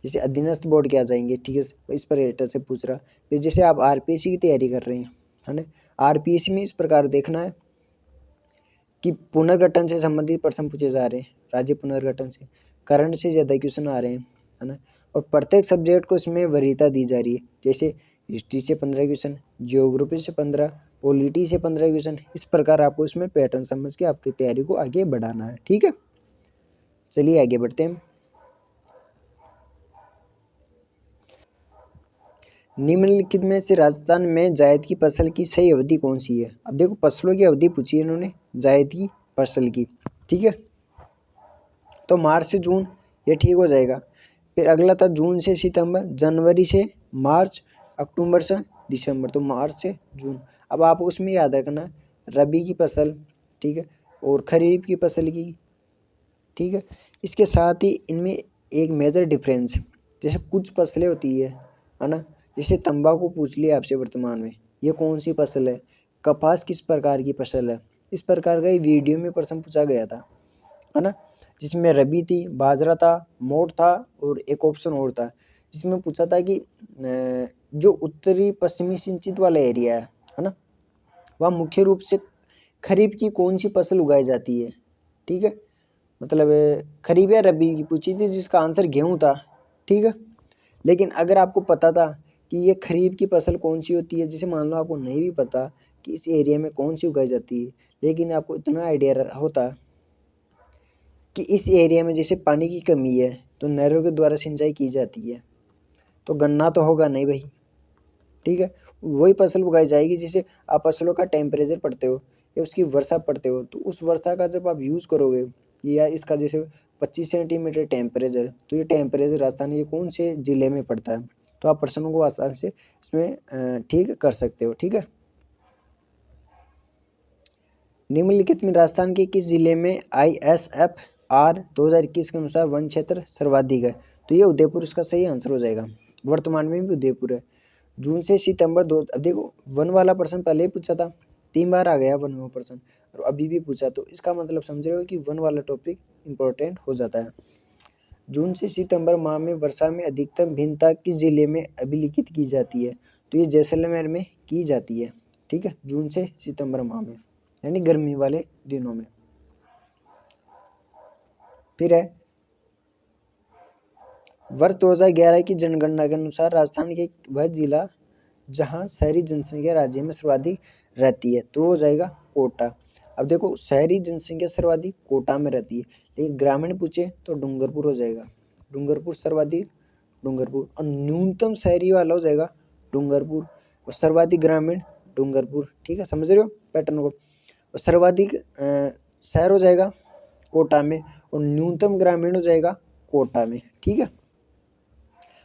जैसे अधीनस्थ बोर्ड के आ जाएंगे, ठीक है, इस पर एटर से पूछ रहा। फिर जैसे आप आरपीएससी की तैयारी कर रहे हैं, है ना, आरपीएससी में इस प्रकार देखना है कि पुनर्गठन से संबंधित प्रश्न पूछे जा रहे हैं, राज्य पुनर्गठन से, करंट से ज़्यादा क्वेश्चन आ रहे हैं, है ना। और प्रत्येक सब्जेक्ट को इसमें वरीयता दी जा रही है। जैसे हिस्ट्री से 15 क्वेश्चन, जियोग्राफी से 15, पॉलिटी से 15 क्वेश्चन। इस प्रकार आपको इसमें पैटर्न समझ के आपकी तैयारी को आगे बढ़ाना है, ठीक है। चलिए आगे बढ़ते हैं। निम्नलिखित में से राजस्थान में जायद की फसल की सही अवधि कौन सी है। अब देखो फसलों की अवधि पूछी है इन्होंने, जायद की फसल की, ठीक है। तो मार्च से जून ये ठीक हो जाएगा। फिर अगला था जून से सितंबर, जनवरी से मार्च, अक्टूबर से दिसंबर, तो मार्च से जून। अब आपको उसमें याद रखना है रबी की फसल, ठीक है, और खरीफ की फसल की, ठीक है। इसके साथ ही इनमें एक मेजर डिफरेंस, जैसे कुछ फसलें होती है ना, जैसे तंबाकू पूछ लिया आपसे वर्तमान में, ये कौन सी फसल है, कपास किस प्रकार की फसल है, इस प्रकार का ही वीडियो में प्रश्न पूछा गया था, है ना। जिसमें रबी थी, बाजरा था, मोठ था, और एक ऑप्शन और था जिसमें पूछा था कि जो उत्तरी पश्चिमी सिंचित वाला एरिया है ना, वह मुख्य रूप से खरीफ की कौन सी फसल उगाई जाती है, ठीक है। मतलब खरीफ या रबी की पूछी थी, जिसका आंसर गेहूँ था, ठीक है। लेकिन अगर आपको पता था कि ये खरीफ की फसल कौन सी होती है, जैसे मान लो आपको नहीं भी पता कि इस एरिया में कौन सी उगाई जाती है, लेकिन आपको इतना आइडिया होता कि इस एरिया में जैसे पानी की कमी है तो नहरों के द्वारा सिंचाई की जाती है, तो गन्ना तो होगा नहीं भाई, ठीक है। वही फसल उगाई जाएगी जिसे आप फसलों का टेम्परेचर पढ़ते हो या उसकी वर्षा पढ़ते हो, तो उस वर्षा का जब आप यूज़ करोगे, या इसका जैसे 25 सेंटीमीटर टेम्परेचर, तो ये टेम्परेचर राजस्थान के कौन से ज़िले में पड़ता है, तो आप प्रश्नों को आसानी से इसमें ठीक कर सकते हो, ठीक है। निम्नलिखित में राजस्थान के किस जिले में ISFR 2021 के अनुसार वन क्षेत्र सर्वाधिक है, तो ये उदयपुर इसका सही आंसर हो जाएगा। वर्तमान में भी उदयपुर है। जून से सितंबर दो, अब देखो वन वाला प्रश्न पहले ही पूछा था, 3 बार आ गया वन में प्रश्न, और अभी भी पूछा, तो इसका मतलब समझ रहे हो कि वन वाला टॉपिक इंपॉर्टेंट हो जाता है। जून से सितंबर माह में वर्षा में अधिकतम भिन्नता किस जिले में अभिलिखित की जाती है, तो ये जैसलमेर में की जाती है, ठीक है, जून से सितंबर माह में, यानी गर्मी वाले दिनों में। फिर है वर्ष 2011 की जनगणना के अनुसार राजस्थान के वह जिला जहां शहरी जनसंख्या राज्य में सर्वाधिक रहती है, तो हो जाएगा कोटा। अब देखो शहरी जनसंख्या सर्वाधिक कोटा में रहती है, लेकिन ग्रामीण पूछे तो डूंगरपुर हो जाएगा, डूंगरपुर सर्वाधिक डूंगरपुर, और न्यूनतम शहरी वाला हो जाएगा डूंगरपुर, और सर्वाधिक ग्रामीण डूंगरपुर, ठीक है, समझ रहे हो पैटर्न को। और सर्वाधिक शहर हो जाएगा कोटा में, और न्यूनतम ग्रामीण हो जाएगा कोटा में, ठीक है।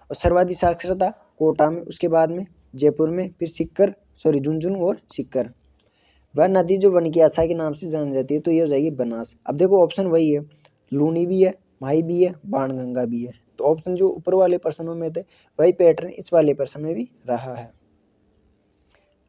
और सर्वाधिक साक्षरता कोटा में, उसके बाद में जयपुर में, फिर सिक्कर झुंझुनू और सिक्कर। वह नदी जो वन की आशा के नाम से जानी जाती है, तो ये हो जाएगी बनास। अब देखो ऑप्शन वही है, लूनी भी है, माही भी है, बाणगंगा भी है, तो ऑप्शन जो ऊपर वाले प्रश्नों में थे वही पैटर्न इस वाले प्रश्न में भी रहा है।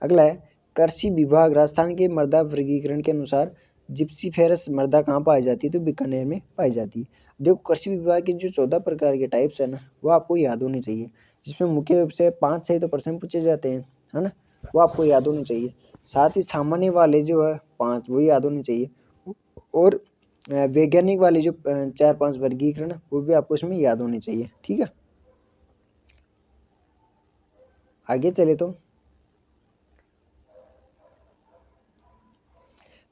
अगला है कृषि विभाग राजस्थान के मृदा वर्गीकरण के अनुसार जिप्सीफेरस मृदा कहाँ पाई जाती है, तो बीकानेर में पाई जाती है। देखो कृषि विभाग के जो 14 प्रकार के टाइप्स है ना, वो आपको याद होने चाहिए, जिसमें मुख्य रूप से 5 से तो प्रश्न पूछे जाते हैं, है ना, वो आपको याद होने चाहिए। साथ ही सामान्य वाले जो है 5 वो याद होने चाहिए, और वैज्ञानिक वाले जो 4-5 वर्गीकरण है वो भी आपको इसमें याद होने चाहिए, ठीक है। आगे चले तो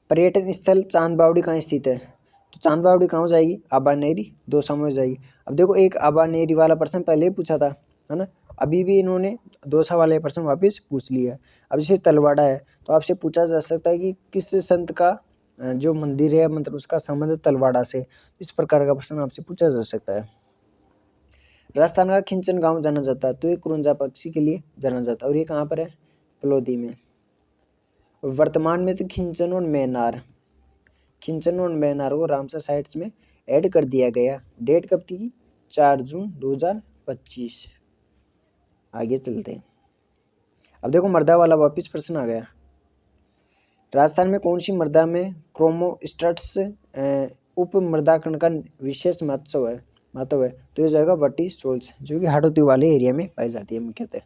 पर्यटन स्थल चांद बावड़ी कहाँ स्थित है, तो चांद बावड़ी कहाँ हो जाएगी, आबानेरी दौसा में हो जाएगी। अब देखो एक आबानेरी वाला प्रश्न पहले ही पूछा था, है ना, अभी भी इन्होंने दौसा वाले प्रश्न वापस पूछ लिया है। अब जैसे तलवाड़ा है, तो आपसे पूछा जा सकता है कि किस संत का जो मंदिर है, मतलब उसका संबंध तलवाड़ा से, इस प्रकार का प्रश्न आपसे पूछा जा सकता है। राजस्थान का खिंचन गाँव जाना जाता है, तो ये क्रुंजा पक्षी के लिए जाना जाता है, और ये कहाँ पर है, पलोदी में। वर्तमान में तो खिंचन और मैनार को रामसर साइट्स में ऐड कर दिया गया। डेट कब थी, 4 जून 2025। आगे चलते हैं। अब देखो मृदा वाला वापिस प्रश्न आ गया, राजस्थान में कौन सी मृदा में क्रोमोस्टेट्स उप मृदाकण का विशेष महत्व है, तो ये जाएगा वटी सोल्स, जो कि हाड़ौती वाले एरिया में पाई जाती है मुख्यतः।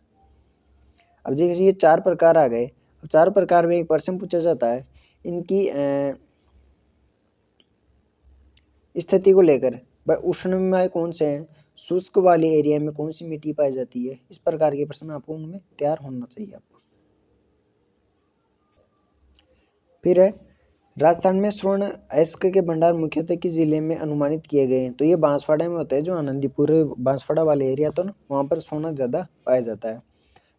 अब देखिए ये 4 प्रकार आ गए। अब 4 प्रकार में एक प्रश्न पूछा जाता है इनकी स्थिति को लेकर, वह उष्णमय कौन से हैं, शुष्क वाले एरिया में कौन सी मिट्टी पाई जाती है, इस प्रकार के प्रश्न आपको उनमें तैयार होना चाहिए आपको। फिर है राजस्थान में स्वर्ण अयस्क के भंडार मुख्यतः किस जिले में अनुमानित किए गए हैं, तो ये बांसवाड़ा में होता है, जो आनंदीपुर बांसवाड़ा वाले एरिया तो ना वहाँ पर सोना ज़्यादा पाया जाता है।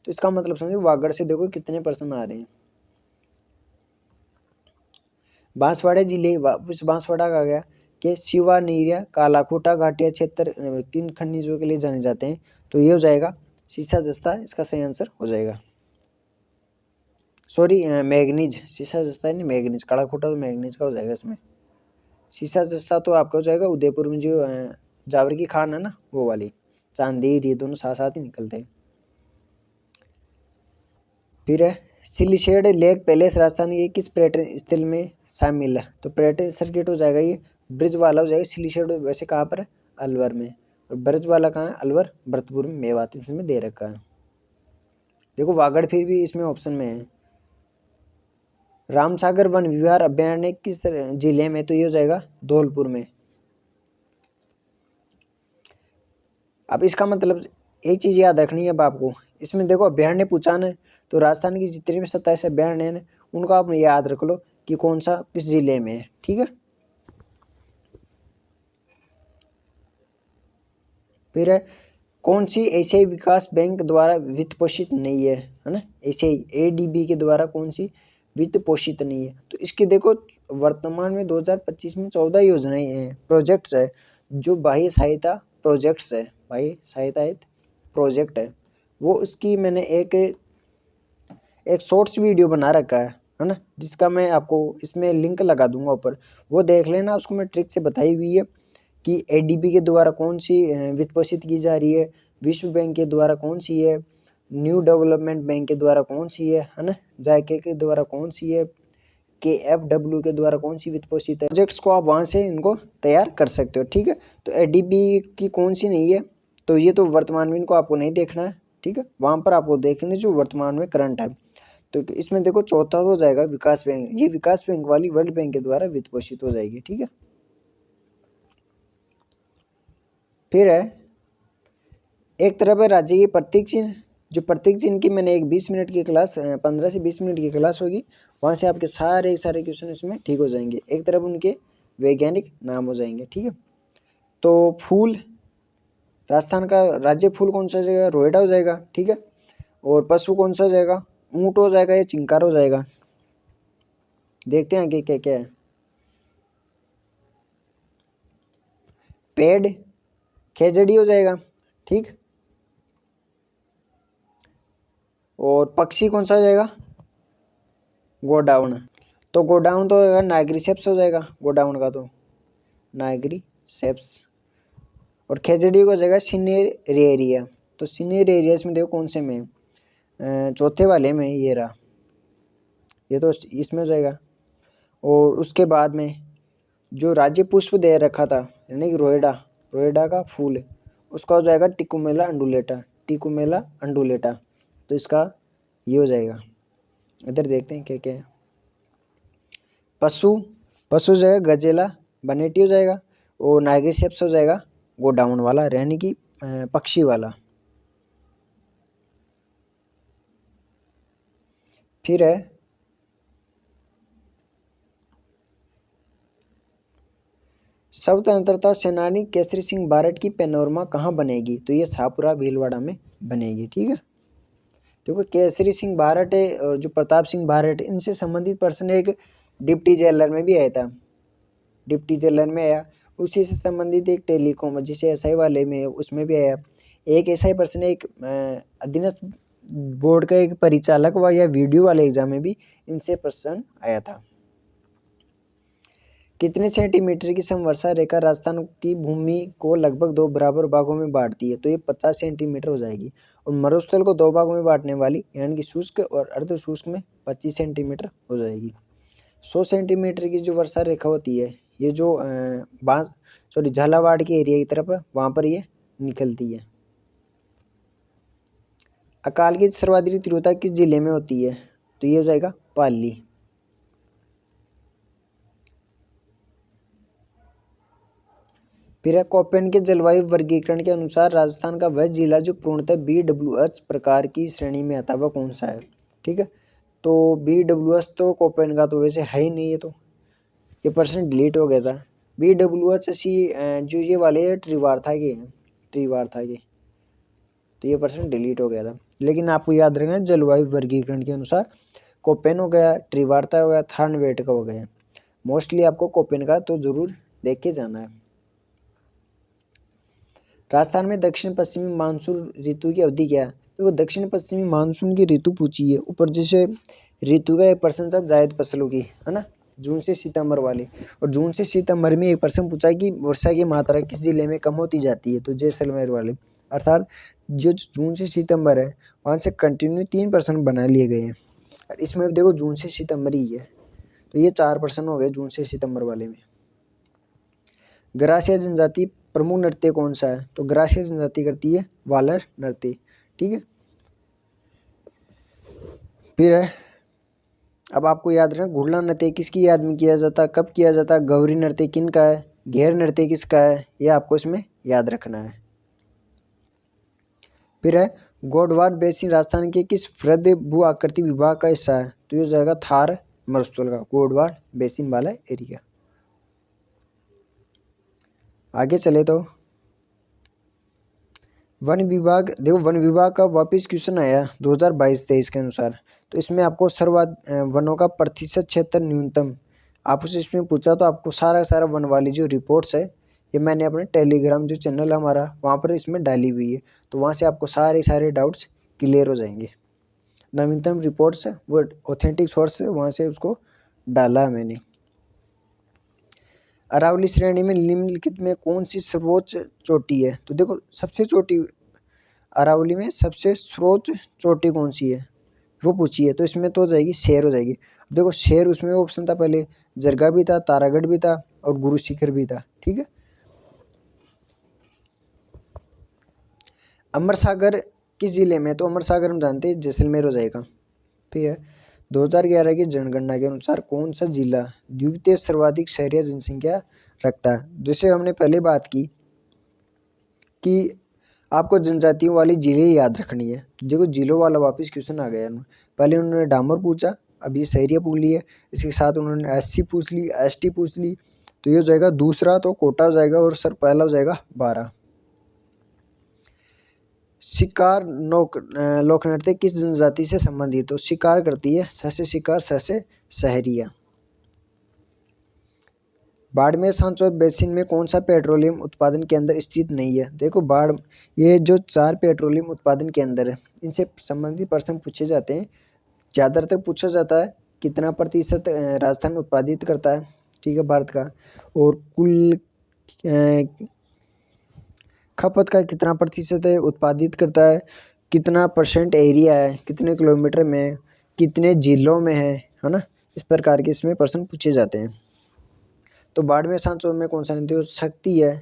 तो इसका मतलब समझो वागड़ से देखो कितने प्रश्न आ रहे हैं। बांसवाड़ा जिले वापस बांसवाड़ा का गया कि शिवा नीरिया कालाकोटा घाटिया क्षेत्र किन खनिजों के लिए जाने जाते हैं, तो ये हो जाएगा सीसा जस्ता, इसका सही आंसर हो जाएगा। सॉरी मैग्नीज, सीसा जस्ता नहीं मैग्नीज, कालाकोटा तो मैग्नीज का हो जाएगा इसमें। सीसा जस्ता तो आपका हो जाएगा उदयपुर में जो जावर की खान है ना वो वाली, चांदी ये दोनों साथ साथ ही निकलते हैं। फिर है सिलिशेड लेक पैलेस राजस्थान के किस पर्यटन स्थल में शामिल है, तो पर्यटन सर्किट हो जाएगा ये ब्रिज वाला हो जाएगा। सिलिशेड वैसे कहाँ पर है, अलवर में, और ब्रिज वाला कहाँ है, अलवर भरतपुर में, मेवात इसमें दे रखा है। देखो वागड़ फिर भी इसमें ऑप्शन में है। रामसागर वन विहार अभ्यारण्य किस जिले में, तो ये हो जाएगा धौलपुर में। अब इसका मतलब एक चीज़ याद रखनी है अब आपको, इसमें देखो अभ्यारण्य पूछा ना, तो राजस्थान की जितने भी 27 अभ्यारण्य हैं उनको आप याद रख लो कि कौन सा किस जिले में है, ठीक है। फिर है कौन सी एशियाई विकास बैंक द्वारा वित्त पोषित नहीं है ना, एशियाई ADB के द्वारा कौन सी वित्त पोषित नहीं है, तो इसके देखो वर्तमान में 2025 में 14 योजनाएं हैं, प्रोजेक्ट्स है, जो बाह्य सहायता प्रोजेक्ट्स है, बाह्य सहायता प्रोजेक्ट है वो, उसकी मैंने एक शॉर्ट्स वीडियो बना रखा है ना, जिसका मैं आपको इसमें लिंक लगा दूंगा ऊपर, वो देख लेना। उसको मैं ट्रिक से बताई हुई है कि ADB के द्वारा कौन सी वित्त पोषित की जा रही है, विश्व बैंक के द्वारा कौन सी है, न्यू डेवलपमेंट बैंक के द्वारा कौन सी है ना, जायके के द्वारा कौन सी है, KFW के द्वारा कौन सी वित्त पोषित है। प्रोजेक्ट्स को आप वहाँ से इनको तैयार कर सकते हो, ठीक है। तो ADB की कौन सी नहीं है, तो ये तो वर्तमान में इनको आपको नहीं देखना है, ठीक है, वहाँ पर आपको देखने जो वर्तमान में करंट है। तो इसमें देखो चौथा हो जाएगा विकास बैंक, ये विकास बैंक वाली वर्ल्ड बैंक के द्वारा वित्त पोषित हो जाएगी, ठीक है। फिर है एक तरफ है राज्य की प्रतीक चिन्ह, जो प्रतीक चिन्ह की मैंने एक 20 मिनट की क्लास 15 से 20 मिनट की क्लास होगी, वहाँ से आपके सारे क्वेश्चन इसमें ठीक हो जाएंगे। एक तरफ उनके वैज्ञानिक नाम हो जाएंगे, ठीक है। तो फूल राजस्थान का राज्य फूल कौन सा हो जाएगा, रोएडा हो जाएगा, ठीक है। और पशु कौन सा हो जाएगा, ऊँट हो जाएगा या चिंकार हो जाएगा, देखते हैं कि क्या क्या है। पेड़ खेजड़ी हो जाएगा, ठीक। और पक्षी कौन सा हो जाएगा, गोडाउन, तो गोडाउन तो नाइग्रीसेप्स हो जाएगा, गोडाउन का तो नाइग्रीसेप्स। और खेजड़ी को हो जाएगा सिनेरेरिया, तो सिनेरेरिया इसमें देखो कौन से में, चौथे वाले में ये रहा, ये तो इसमें हो जाएगा। और उसके बाद में जो राज्य पुष्प दे रखा था यानी कि रोएडा का फूल है, उसका हो जाएगा टिकुमेला अंडुलेटा, तो इसका ये हो जाएगा। इधर देखते हैं क्या क्या है। पशु हो जाएगा गजेला बनेटी हो जाएगा, और नाइग्रीसेप्स हो जाएगा गोडाउन वाला यानी कि पक्षी वाला। फिर है स्वतंत्रता सेनानी केसरी सिंह बारट की पैनोरमा कहाँ बनेगी, तो ये शाहपुरा भीलवाड़ा में बनेगी, ठीक है। देखो केसरी सिंह बारट है और जो प्रताप सिंह बारट, इनसे संबंधित पर्सन एक डिप्टी जेलर में भी आया था, डिप्टी जेलर में आया, उसी से संबंधित एक टेलीकॉम जिसे SI वाले में उसमें भी आया। एक SI पर्सन एक अधीनस्थ बोर्ड का एक परिचालक व या वीडियो वाले एग्जाम में भी इनसे पर्सन आया था। कितने सेंटीमीटर की समवर्षा रेखा राजस्थान की भूमि को लगभग 2 बराबर भागों में बांटती है? तो ये 50 सेंटीमीटर हो जाएगी। और मरुस्थल को 2 भागों में बांटने वाली यानी कि शुष्क और अर्ध शुष्क में 25 सेंटीमीटर हो जाएगी। 100 सेंटीमीटर की जो वर्षा रेखा होती है, ये जो झालावाड़ के एरिया की तरफ वहाँ पर ये निकलती है। अकाल की सर्वाधिक तीव्रता किस जिले में होती है? तो ये हो जाएगा पाली। फिर है कोपेन के जलवायु वर्गीकरण के अनुसार राजस्थान का वह जिला जो पूर्णतः BWH प्रकार की श्रेणी में आता है वह कौन सा है? ठीक है, तो BWH तो कोपेन का तो वैसे है ही नहीं, ये पर्सन डिलीट हो गया था। BWH जो ये वाले त्रिवार्था के हैं, त्रिवार्था के, तो ये पर्सन डिलीट हो गया था। लेकिन आपको याद रखना जलवायु वर्गीकरण के अनुसार कोपेन हो गया, त्रिवार्ता हो गया, थार्नवेट का हो गया। मोस्टली आपको कोपेन का तो जरूर देख के जाना है। राजस्थान में दक्षिण पश्चिमी मानसून ऋतु की अवधि क्या है? देखो दक्षिण पश्चिमी मानसून की ऋतु पूछी है, ऊपर जैसे ऋतु का एक पर्सन था जायद फसलों की, है ना, जून से सितंबर वाले। और जून से सितंबर में एक पर्सन पूछा कि वर्षा की मात्रा किस जिले में कम होती जाती है? तो जैसलमेर वाले। अर्थात जो जून से सितंबर है वहाँ से कंटिन्यू 3 पर्सन बना लिए गए हैं। और इसमें देखो जून से सितंबर ही है, तो ये 4 पर्सन हो गए जून से सितंबर वाले में। ग्रासिया जनजाति प्रमुख नृत्य कौन सा है? तो ग्रासिया जनजाति करती है वालर नृत्य। ठीक है, फिर है अब आपको याद रखना घुड़ला नृत्य किसकी याद में किया जाता है, कब किया जाता है, गौरी नृत्य किन का है, घेर नृत्य किसका है, ये आपको इसमें याद रखना है। फिर है गोडवाड बेसिन राजस्थान के किस वृद्ध भू आकृति विभाग का हिस्सा है? तो ये जाएगा थार मरुस्थल का गोडवाड बेसिन वाला एरिया। आगे चले तो वन विभाग, देखो वन विभाग का वापस क्वेश्चन आया 2022-23 के अनुसार। तो इसमें आपको वनों का प्रतिशत क्षेत्र न्यूनतम आपसे इसमें पूछा, तो आपको सारा वन वाली जो रिपोर्ट्स है ये मैंने अपने टेलीग्राम जो चैनल है हमारा वहाँ पर इसमें डाली हुई है, तो वहाँ से आपको सारे डाउट्स क्लियर हो जाएंगे। नवीनतम रिपोर्ट्स है वो ऑथेंटिक सोर्स है, वहाँ से उसको डाला है मैंने। अरावली श्रेणी में निम्नलिखित में कौन सी सर्वोच्च चोटी है? तो देखो सबसे चोटी अरावली में सबसे सर्वोच्च चोटी कौन सी है वो पूछी है, तो इसमें तो हो जाएगी शेर हो जाएगी। देखो शेर उसमें ऑप्शन था, पहले जरगा भी था, तारागढ़ भी था और गुरु शिखर भी था। ठीक है, अमर सागर किस जिले में? तो अमर सागर हम जानते हैं जैसलमेर हो जाएगा। फिर 2011 की जनगणना के अनुसार कौन सा जिला द्वितीय सर्वाधिक शहरी जनसंख्या रखता है? जैसे हमने पहले बात की कि आपको जनजातियों वाली जिले याद रखनी है, तो देखो जिलों वाला वापस क्वेश्चन आ गया। पहले उन्होंने डामर पूछा, अभी शहरिया पूछ ली है, इसके साथ उन्होंने SC पूछ ली, ST पूछ ली, तो ये हो जाएगा दूसरा, तो कोटा हो जाएगा और सर पहला हो जाएगा 12। शिकार लोक नृत्य किस जनजाति से संबंधित? तो शिकार करती है ससे शिकार ससे सहरिया। बाड़मेर सांचौर बेसिन में कौन सा पेट्रोलियम उत्पादन केंद्र स्थित नहीं है? देखो ये जो 4 पेट्रोलियम उत्पादन केंद्र है इनसे संबंधित प्रश्न पूछे जाते हैं। ज़्यादातर पूछा जाता है कितना प्रतिशत राजस्थान उत्पादित करता है, ठीक है, भारत का, और कुल खपत का कितना प्रतिशत है उत्पादित करता है, कितना % एरिया है, कितने किलोमीटर में, कितने जिलों में है ना, इस प्रकार के इसमें प्रश्न पूछे जाते हैं। तो बाड़मेर सांचौर में कौन सा नदी? शक्ति है,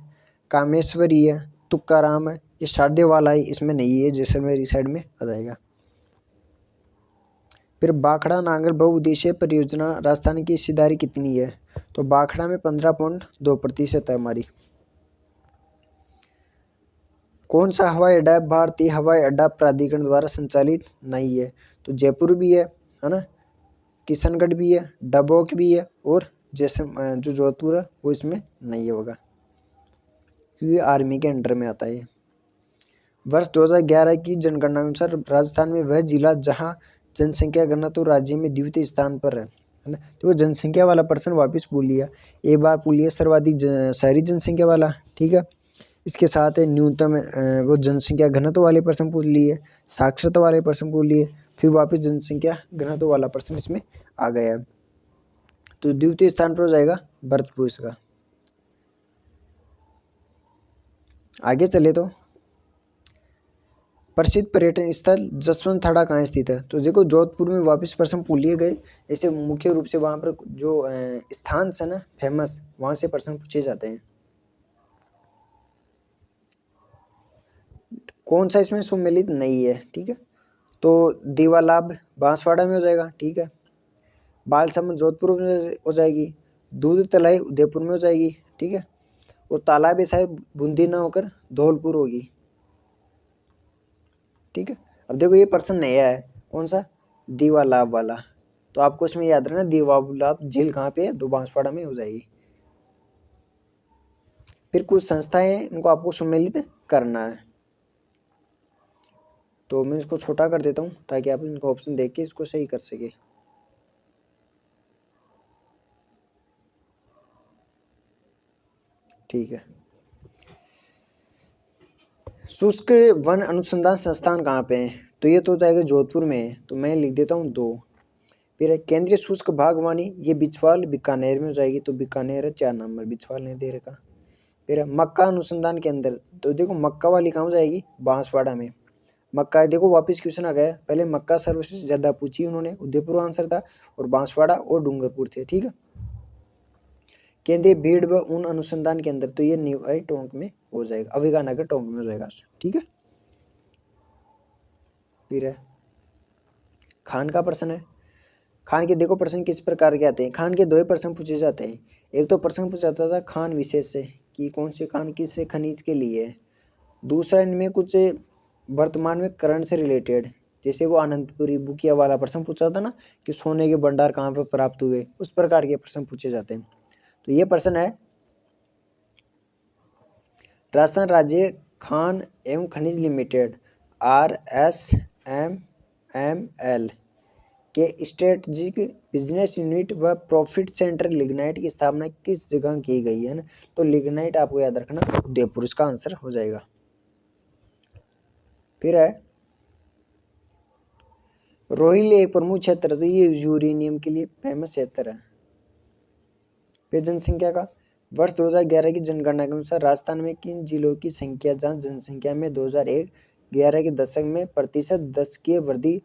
कामेश्वरी है, तुकाराम है, ये शारदेवाला है, इसमें नहीं है, जैसलमेर साइड में आ जाएगा। फिर बाखड़ा नांगल बहुउद्देशीय परियोजना राजस्थान की हिस्सेदारी कितनी है? तो बाखड़ा में 15.2% है हमारी। कौन सा हवाई अड्डा भारतीय हवाई अड्डा प्राधिकरण द्वारा संचालित नहीं है? तो जयपुर भी है ना, किशनगढ़ भी है, डबोक भी है, और जो जोधपुर है वो इसमें नहीं होगा क्योंकि आर्मी के अंडर में आता है। वर्ष 2011 की जनगणना के अनुसार राजस्थान में वह जिला जहां जनसंख्या घनत्व राज्य में द्वितीय स्थान पर है ना, तो वो जनसंख्या वाला पर्सन वापस भूल लिया, एक बार भूल लिया सर्वाधिक शहरी जनसंख्या वाला। ठीक है, इसके साथ न्यूनतम वो जनसंख्या घनत्व वाले पर्सन पूछ लिए, साक्षरता वाले पर्सन पूछ लिए, फिर वापस जनसंख्या घनत्व वाला पर्सन इसमें आ गया है। तो द्वितीय स्थान पर हो जाएगा भरतपुर इसका। आगे चले तो प्रसिद्ध पर्यटन स्थल जसवंत थाड़ा कहाँ स्थित है? तो देखो जोधपुर में वापस प्रश्न पूछ लिए गए, जैसे मुख्य रूप से वहाँ पर जो स्थान से ना फेमस, वहाँ से प्रश्न पूछे जाते हैं। कौन सा इसमें सुमेलित नहीं है, ठीक है, तो दीवालाभ बांसवाड़ा में हो जाएगा, ठीक है, बालसमुंद जोधपुर में हो जाएगी, दूध तलाई उदयपुर में हो जाएगी, ठीक है, और तालाब शायद बूंदी ना होकर धौलपुर होगी, ठीक है। अब देखो ये प्रश्न नया है, कौन सा, दीवालाभ वाला, तो आपको इसमें याद रखना दीवालाभ झील कहाँ पे है, तो बांसवाड़ा में हो जाएगी। फिर कुछ संस्थाएं हैं, इनको आपको सम्मिलित करना है, तो मैं इसको छोटा कर देता हूँ ताकि आप इनको ऑप्शन देख के इसको सही कर सके। ठीक है, शुष्क वन अनुसंधान संस्थान कहाँ पे है? तो ये तो हो जाएगा जोधपुर में है, तो मैं लिख देता हूँ 2। फिर है केंद्रीय शुष्क बागवानी, ये बिछवाल बीकानेर में हो जाएगी, तो बीकानेर है 4 नंबर, बिछवाल नहीं दे रखा। फिर है मक्का अनुसंधान केंद्र, तो देखो मक्का वाली कहाँ हो जाएगी, बांसवाड़ा में। मक्का है, देखो वापस क्वेश्चन आ गया, पहले मक्का सर्वश्रेष्ठ ज़्यादा पूछी उन्होंने, उदयपुर आंसर था, और बांसवाड़ा और डूंगरपुर थे, ठीक है। केंद्रीय भीड़ व ऊन अनुसंधान केंद्र, तो ये निवाई टोंक में हो जाएगा, अभिगानगर टोंक में हो जाएगा, ठीक है। फिर है खान का प्रश्न है, खान के देखो प्रश्न किस प्रकार के आते हैं, खान के 2 ही प्रश्न पूछे जाते हैं। एक तो प्रश्न पूछा जाता था खान विशेष से, कि कौन से खान किस खनिज के लिए है। दूसरा इनमें कुछ वर्तमान में करंट से रिलेटेड, जैसे वो आनंदपुरी बुकिया वाला प्रश्न पूछा था ना, कि सोने के भंडार कहाँ पर प्राप्त हुए, उस प्रकार के प्रश्न पूछे जाते हैं। तो ये प्रश्न है राजस्थान राज्य खान एवं खनिज लिमिटेड RSMML के स्ट्रेटजिक बिजनेस यूनिट व प्रॉफिट सेंटर लिग्नाइट की स्थापना किस जगह की गई है ना, तो लिग्नाइट आपको याद रखना उदयपुर, इसका आंसर हो जाएगा। फिर है रोहिली एक प्रमुख क्षेत्र है, तो ये यूरेनियम के लिए फेमस क्षेत्र है। फिर जनसंख्या का वर्ष 2011 की जनगणना के अनुसार राजस्थान में किन जिलों की संख्या जहां जनसंख्या में 2011 के दशक में प्रतिशत दशकीय वृद्धि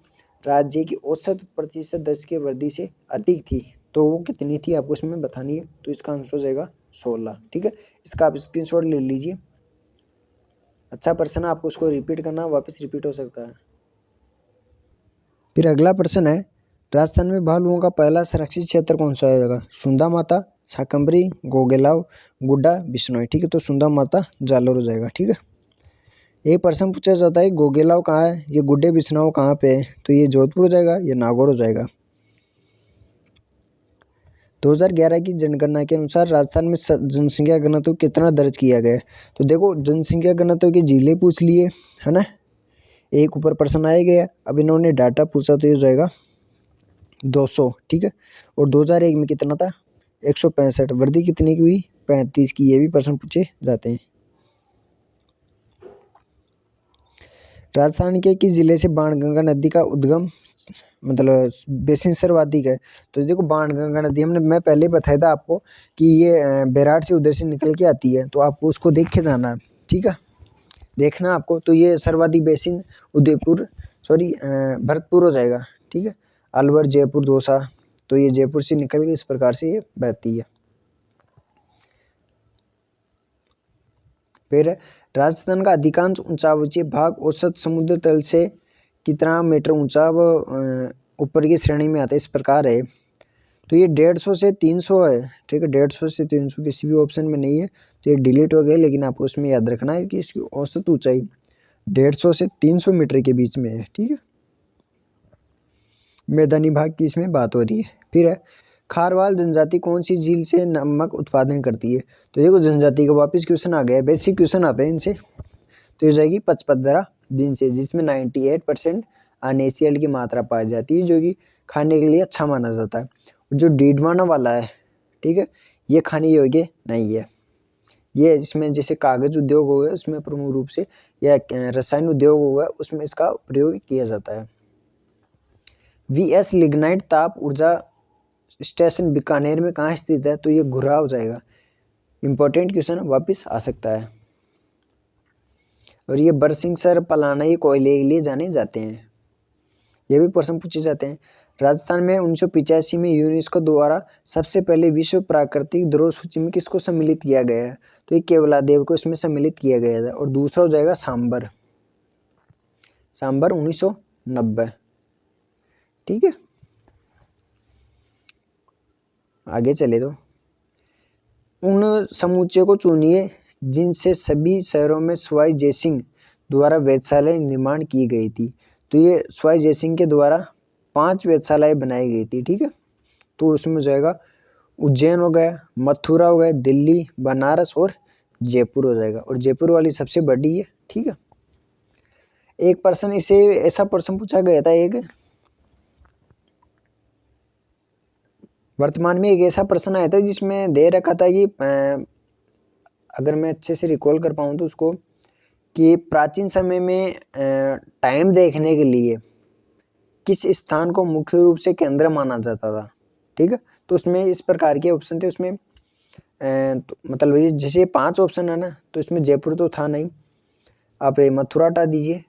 राज्य की औसत प्रतिशत दशकीय वृद्धि से अधिक थी, तो वो कितनी थी आपको इसमें बतानी है, तो इसका आंसर हो जाएगा 16, ठीक है। इसका आप स्क्रीनशॉट ले लीजिए। अच्छा प्रश्न है, आपको उसको रिपीट करना, वापस रिपीट हो सकता है। फिर अगला प्रश्न है राजस्थान में भालुओं का पहला संरक्षित क्षेत्र कौन सा होगा, सुंदा माता, शाकंभरी, गोगेलाव, गुड्डा, बिश्नोई, ठीक है, तो सुंदा माता जालोर हो जाएगा, ठीक है। एक प्रश्न पूछा जाता है गोगेलाव कहाँ है, ये गुड्डे बिश्नोई कहाँ पे है, तो ये जोधपुर हो जाएगा, ये नागौर हो जाएगा। 2011 की जनगणना के अनुसार राजस्थान में जनसंख्या घनत्व कितना दर्ज किया गया है, तो देखो जनसंख्या घनत्व के जिले पूछ लिए है ना, एक ऊपर प्रश्न आया गया, अब इन्होंने डाटा पूछा तो ये हो जाएगा 200, ठीक है, और 2001 में कितना था 165, वृद्धि कितनी की हुई 35 की, ये भी प्रश्न पूछे जाते हैं। राजस्थान के किस जिले से बाणगंगा नदी का उद्गम मतलब बेसिन सर्वाधिक है, तो देखो बाणगंगा नदी मैं पहले बताया था आपको कि ये बैराट से उधर से निकल के आती है, तो आपको उसको देख के जाना, ठीक है, देखना आपको। तो ये सर्वाधिक बेसिन उदयपुर भरतपुर हो जाएगा, ठीक है, अलवर, जयपुर, दौसा, तो ये जयपुर से निकल के इस प्रकार से ये बहती है। फिर राजस्थान का अधिकांश ऊंचाई भाग औसत समुद्र तल से कितना मीटर ऊंचा व ऊपर की श्रेणी में आता है, इस प्रकार है, तो ये 150 से 300 है, ठीक है, 150 से 300 किसी भी ऑप्शन में नहीं है, तो ये डिलीट हो गए, लेकिन आपको उसमें याद रखना है कि इसकी औसत ऊंचाई 150 से 300 मीटर के बीच में है, ठीक है। मैदानी भाग की इसमें बात हो रही है। फिर है खारवाल जनजाति कौन सी झील से नमक उत्पादन करती है, तो देखो जनजाति का वापस क्वेश्चन आ गया, बेसिक क्वेश्चन आते हैं इनसे, तो ये जाएगी पचपदरा झील से, जिसमें 98% NaCl की मात्रा पाई जाती है, जो कि खाने के लिए अच्छा माना जाता है। जो डीडवाना वाला है, ठीक है, ये खाने योग्य नहीं है, ये इसमें जैसे कागज उद्योग हो गया उसमें प्रमुख रूप से, या रसायन उद्योग हो गया उसमें इसका प्रयोग किया जाता है। VS लिग्नाइट ताप ऊर्जा स्टेशन बीकानेर में कहाँ स्थित है, तो ये घुर्राह हो जाएगा। इंपॉर्टेंट क्वेश्चन वापस आ सकता है। और ये बरसिंहसर पलाना ये कोयले के लिए जाने जाते हैं, ये भी प्रश्न पूछे जाते हैं। राजस्थान में 1985 में यूनेस्को द्वारा सबसे पहले विश्व प्राकृतिक धरोहर सूची में किसको सम्मिलित किया गया है, तो ये केवलादेव को इसमें सम्मिलित किया गया था। और दूसरा हो जाएगा सांबर, सांबर 1990। ठीक है, आगे चले तो उन समुच्चय को चुनिए जिनसे सभी शहरों में सवाई जयसिंह द्वारा वेधशालाएं निर्माण की गई थी। तो ये सवाई जयसिंह के द्वारा 5 वेधशालाएं बनाई गई थी। ठीक है, तो उसमें हो जाएगा उज्जैन हो गया, मथुरा हो गया, दिल्ली, बनारस और जयपुर हो जाएगा। और जयपुर वाली सबसे बड़ी है। ठीक है, एक प्रश्न इसे ऐसा प्रश्न पूछा गया था, एक वर्तमान में एक ऐसा प्रश्न आया था जिसमें दे रखा था कि अगर मैं अच्छे से रिकॉल कर पाऊँ तो उसको, कि प्राचीन समय में टाइम देखने के लिए किस स्थान को मुख्य रूप से केंद्र माना जाता था। ठीक है, तो उसमें इस प्रकार के ऑप्शन थे। उसमें तो मतलब ये जैसे 5 ऑप्शन है ना, तो इसमें जयपुर तो था नहीं, आप मथुरा हटा दीजिए,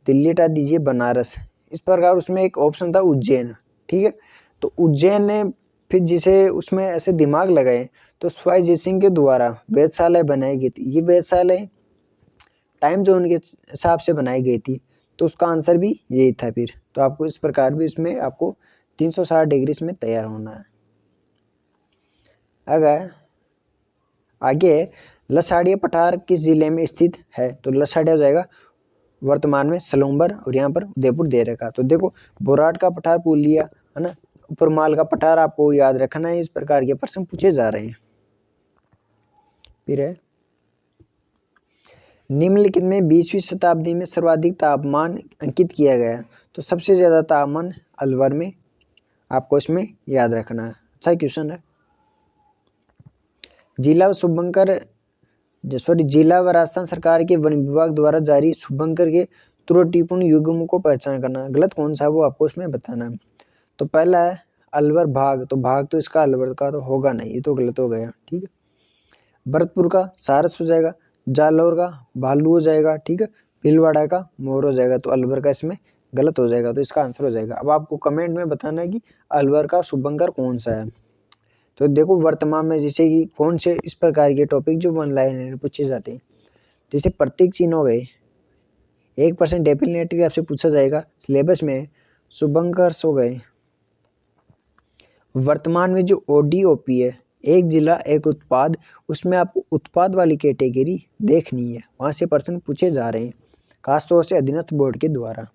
दिल्ली हटा दीजिए, बनारस, इस प्रकार उसमें एक ऑप्शन था उज्जैन। ठीक है, तो उज्जैन ने फिर जिसे उसमें ऐसे दिमाग लगाए तो सवाई जयसिंह के द्वारा वेधशालाएं बनाई गई थी। ये वेधशालाएं टाइम जोन के हिसाब से बनाई गई थी, तो उसका आंसर भी यही था। फिर तो आपको इस प्रकार भी इसमें आपको 360 डिग्री इसमें तैयार होना है। अगर आगे लसाड़िया पठार किस जिले में स्थित है, तो लसाड़िया हो जाएगा वर्तमान में सलूम्बर, और यहाँ पर उदयपुर दे रखा। तो देखो बोराट का पठार पुलिया है ना, उपरमाल का पठार आपको याद रखना है। इस प्रकार के प्रश्न पूछे जा रहे हैं। फिर है निम्नलिखित में 20वीं शताब्दी में सर्वाधिक तापमान अंकित किया गया, तो सबसे ज़्यादा तापमान अलवर में, आपको इसमें याद रखना है। अच्छा क्वेश्चन है। जिला व राजस्थान सरकार के वन विभाग द्वारा जारी शुभंकर के त्रुटिपूर्ण युग्म को पहचान करना, गलत कौन सा है वो आपको इसमें बताना है। तो पहला है अलवर भाग, तो भाग तो इसका अलवर का तो होगा नहीं, ये तो गलत हो गया। ठीक है, भरतपुर का सारस हो जाएगा, जालौर का भालू हो जाएगा। ठीक है, भीलवाड़ा का मोर हो जाएगा, तो अलवर का इसमें गलत हो जाएगा, तो इसका आंसर हो जाएगा। अब आपको कमेंट में बताना है कि अलवर का शुभंकर कौन सा है। तो देखो वर्तमान में जैसे कि कौन से इस प्रकार के टॉपिक जो वन लाइनर पूछे जाते हैं, जैसे प्रतीक चिन्ह हो गए, 1% डेफिनेटली आपसे पूछा जाएगा सिलेबस में। शुभंकर्स हो गए। वर्तमान में जो ODOP है, एक जिला एक उत्पाद, उसमें आपको उत्पाद वाली कैटेगरी देखनी है, वहाँ से प्रश्न पूछे जा रहे हैं खासतौर से अधीनस्थ बोर्ड के द्वारा।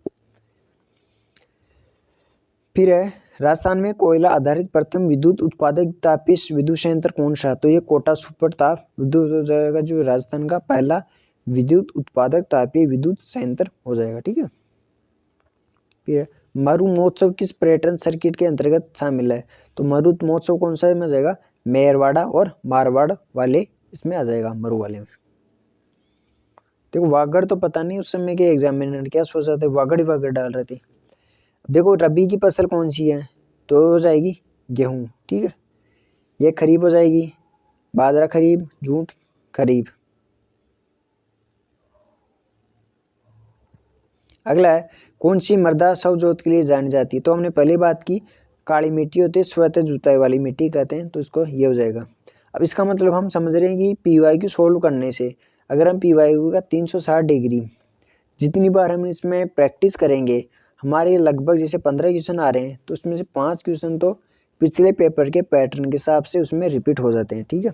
फिर है राजस्थान में कोयला आधारित प्रथम विद्युत उत्पादक तापीय विद्युत संयंत्र कौन सा, तो ये कोटा सुपर ताप विद्युत हो जाएगा, जो राजस्थान का पहला विद्युत उत्पादक तापीय विद्युत संयंत्र हो जाएगा। ठीक है, फिर मरु महोत्सव किस पर्यटन सर्किट के अंतर्गत शामिल है, तो मरु महोत्सव कौन सा में आ जाएगा, मेरवाड़ा और मारवाड़ वाले इसमें आ जाएगा, मरु वाले में। देखो वागड़ तो पता नहीं उस समय के एग्जामिनर क्या सोच रहे थे, वागड़ ही वागड़ डाल रहे थे। देखो रबी की फसल कौन सी है, तो हो जाएगी गेहूं। ठीक है, ये खरीफ हो जाएगी, बाजरा खरीफ, जूट खरीफ। अगला है कौन सी मृदा स्वजोत के लिए जानी जाती है, तो हमने पहले बात की काली मिट्टी होती है, स्वतः जुताई वाली मिट्टी कहते हैं, तो इसको ये हो जाएगा। अब इसका मतलब हम समझ रहे हैं कि PYQ सोल्व करने से अगर हम PYQ का 360 डिग्री जितनी बार हम इसमें प्रैक्टिस करेंगे, हमारे लगभग जैसे 15 क्वेश्चन आ रहे हैं, तो उसमें से 5 क्वेश्चन तो पिछले पेपर के पैटर्न के हिसाब से उसमें रिपीट हो जाते हैं। ठीक है,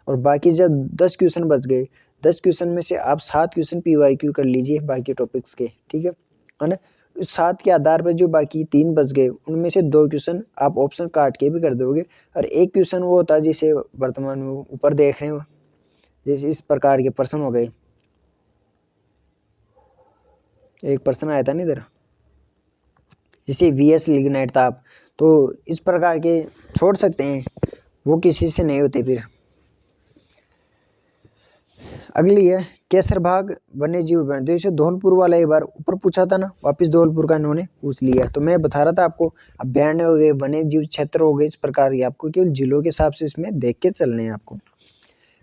और बाकी जब 10 क्वेश्चन बच गए, 10 क्वेश्चन में से आप 7 क्वेश्चन PYQ कर लीजिए बाकी टॉपिक्स के। ठीक है ना, 7 के आधार पर जो बाकी 3 बच गए, उनमें से 2 क्वेश्चन आप ऑप्शन काट के भी कर दोगे, और एक क्वेश्चन वो होता है जिसे वर्तमान में ऊपर देख रहे हो, जैसे इस प्रकार के प्रश्न हो गए। एक प्रश्न आया था ना इधर, जैसे VS लिग्नाइट ताप, तो इस प्रकार के छोड़ सकते हैं, वो किसी से नहीं होते। फिर अगली है केसर बाग वन्य जीव अभयारण्य, जैसे धौलपुर वाला एक बार ऊपर पूछा था ना, वापस धौलपुर का इन्होंने पूछ लिया। तो मैं बता रहा था आपको अभयारण्य हो गए, वन्य जीव क्षेत्र हो गए, इस प्रकार के आपको केवल जिलों के हिसाब से इसमें देख के चलने हैं आपको।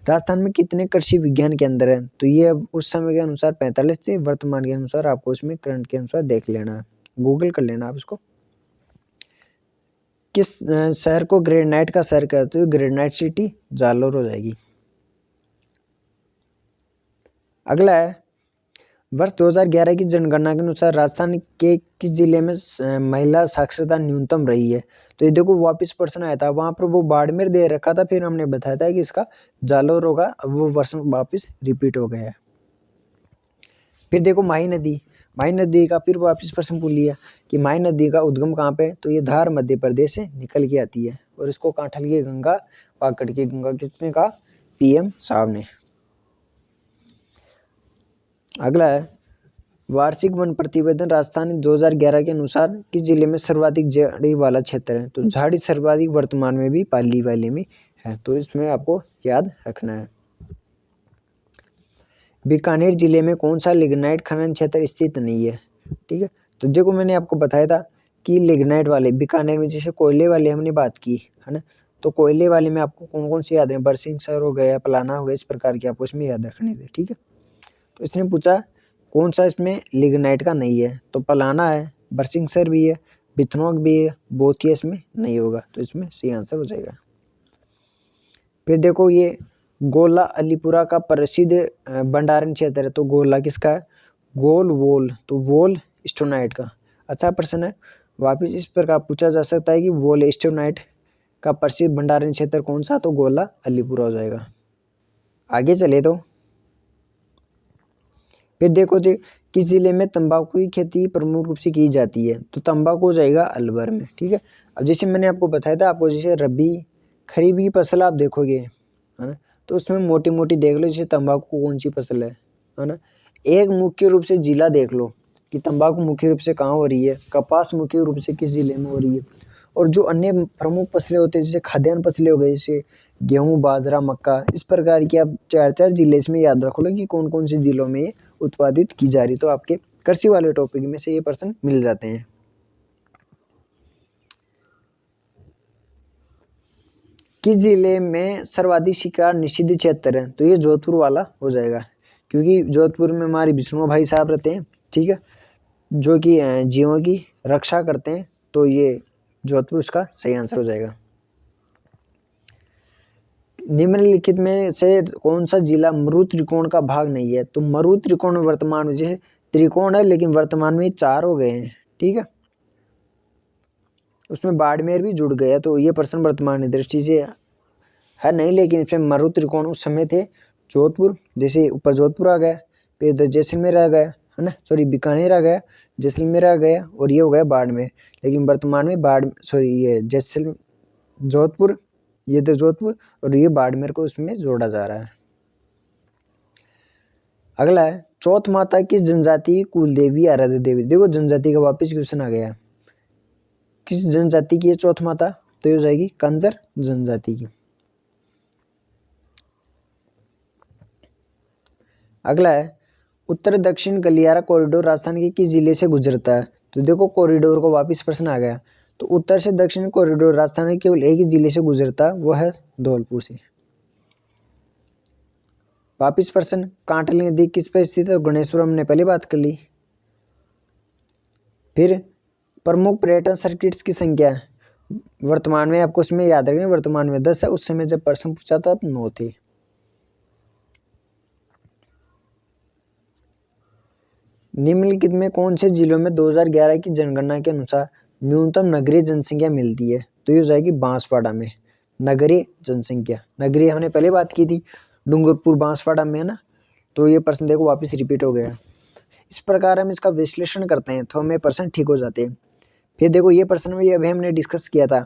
राजस्थान में कितने कृषि विज्ञान केंद्र हैं, तो ये उस समय के अनुसार 45 थे, वर्तमान के अनुसार आपको इसमें करंट के अनुसार देख लेना है, गूगल कर लेना आप इसको। किस शहर को ग्रेनाइट का शहर कहते हो, ग्रेनाइट सिटी जालोर हो जाएगी। अगला है वर्ष 2011 की जनगणना के अनुसार राजस्थान के किस जिले में महिला साक्षरता न्यूनतम रही है, तो ये देखो वापस प्रश्न आया था, वहां पर वो बाड़मेर दे रखा था, फिर हमने बताया था कि इसका जालोर होगा, अब वो वर्ष वापस रिपीट हो गया है। फिर देखो माही नदी का फिर वापस प्रश्न पूछ लिया कि माही नदी का उद्गम कहाँ पे है, तो ये धार मध्य प्रदेश से निकल के आती है, और इसको कांठल की गंगा वाकड़ की गंगा किसने कहा, पीएम साहब ने। अगला है वार्षिक वन प्रतिवेदन राजस्थान 2011 के अनुसार किस जिले में सर्वाधिक झाड़ी वाला क्षेत्र है, तो झाड़ी सर्वाधिक वर्तमान में भी पाली वाले में है, तो इसमें आपको याद रखना है। बीकानेर जिले में कौन सा लिग्नाइट खनन क्षेत्र स्थित नहीं है, ठीक है। तो देखो मैंने आपको बताया था कि लिग्नाइट वाले बीकानेर में, जैसे कोयले वाले हमने बात की है ना, तो कोयले वाले में आपको कौन कौन से याद है, बरसिंहसर हो गया, पलाना हो गया, इस प्रकार के आपको इसमें याद रखने थे, ठीक है। तो इसने पूछा कौन सा इसमें लिग्नाइट का नहीं है, तो पलाना है, बरसिंहसर भी है, बिथनोक भी है, बोथिया इसमें नहीं होगा, तो इसमें सही आंसर हो जाएगा। फिर देखो ये गोला अलीपुरा का प्रसिद्ध भंडारण क्षेत्र है, तो गोला किसका है, गोल वोल, तो वोल स्टोनाइट का। अच्छा प्रश्न है, वापिस इस प्रकार पूछा जा सकता है कि वोल स्टोनाइट का प्रसिद्ध भंडारण क्षेत्र कौन सा, तो गोला अलीपुरा हो जाएगा। आगे चले तो फिर देखो जी किस जिले में तंबाकू की खेती प्रमुख रूप से की जाती है, तो तंबाकू हो जाएगा अलवर में, ठीक है। अब जैसे मैंने आपको बताया था, आपको जैसे रबी खरीफ की फसल आप देखोगे है ना, तो उसमें मोटी मोटी देख लो जैसे तंबाकू कौन सी फसल है ना। एक मुख्य रूप से जिला देख लो कि तंबाकू मुख्य रूप से कहाँ हो रही है, कपास मुख्य रूप से किस जिले में हो रही है, और जो अन्य प्रमुख फसलें होती है जैसे खाद्यान्न फसलें हो गई, जैसे गेहूँ, बाजरा, मक्का, इस प्रकार की आप 4-4 जिले इसमें याद रख लो कि कौन कौन से जिलों में ये उत्पादित की जा रही, तो आपके कृषि वाले टॉपिक में से ये प्रश्न मिल जाते हैं। किस जिले में सर्वाधिक शिकार निषिद्ध क्षेत्र है, तो ये जोधपुर वाला हो जाएगा, क्योंकि जोधपुर में हमारे विष्णु भाई साहब रहते हैं, ठीक है, जो कि जीवों की रक्षा करते हैं, तो ये जोधपुर इसका सही आंसर हो जाएगा। निम्नलिखित में से कौन सा जिला मरु त्रिकोण का भाग नहीं है, तो मरु त्रिकोण वर्तमान में जैसे त्रिकोण है लेकिन वर्तमान में 4 हो गए हैं, ठीक है, उसमें बाड़मेर भी जुड़ गया, तो ये प्रश्न वर्तमान दृष्टि से है नहीं, लेकिन इसमें मरु त्रिकोण उस समय थे जोधपुर, जैसे ऊपर जोधपुर आ गया, फिर इधर जैसलमेर आ गया है ना, सॉरी बीकानेर आ गया, जैसलमेर आ गया, और ये हो गया बाड़मेर, लेकिन वर्तमान में ये जोधपुर, ये तो जोधपुर और ये बाड़मेर को इसमें जोड़ा जा रहा है। अगला है चौथ माता किस जनजाति की कुल देवी आराध्य देवी, देखो जनजाति का वापस क्वेश्चन आ गया, किस जनजाति की है चौथ माता, तो ये हो जाएगी कंजर जनजाति की। अगला है उत्तर दक्षिण गलियारा कॉरिडोर राजस्थान के किस जिले से गुजरता है, तो देखो कॉरिडोर को वापस प्रश्न आ गया, तो उत्तर से दक्षिण कॉरिडोर राजस्थान के केवल एक ही जिले से गुजरता है, वो है धौलपुर से। वापिस प्रश्न कांटल नदी किस पर स्थित है, गणेश्वर हमने पहले बात कर ली। फिर प्रमुख पर्यटन सर्किट्स की संख्या वर्तमान में आपको उसमें याद रखना, वर्तमान में 10 है, उस समय जब प्रश्न पूछा था तो 9 थे। निम्नलिखित में कौन से जिलों में 2011 की जनगणना के अनुसार न्यूनतम नगरीय जनसंख्या मिलती है, तो ये हो जाएगी बांसवाड़ा में नगरीय जनसंख्या, नगरीय हमने पहले बात की थी डूंगरपुर बांसवाड़ा में है ना, तो ये प्रश्न देखो वापस रिपीट हो गया। इस प्रकार हम इसका विश्लेषण करते हैं तो हमें प्रश्न ठीक हो जाते हैं। फिर देखो ये प्रश्न में अभी हमने डिस्कस किया था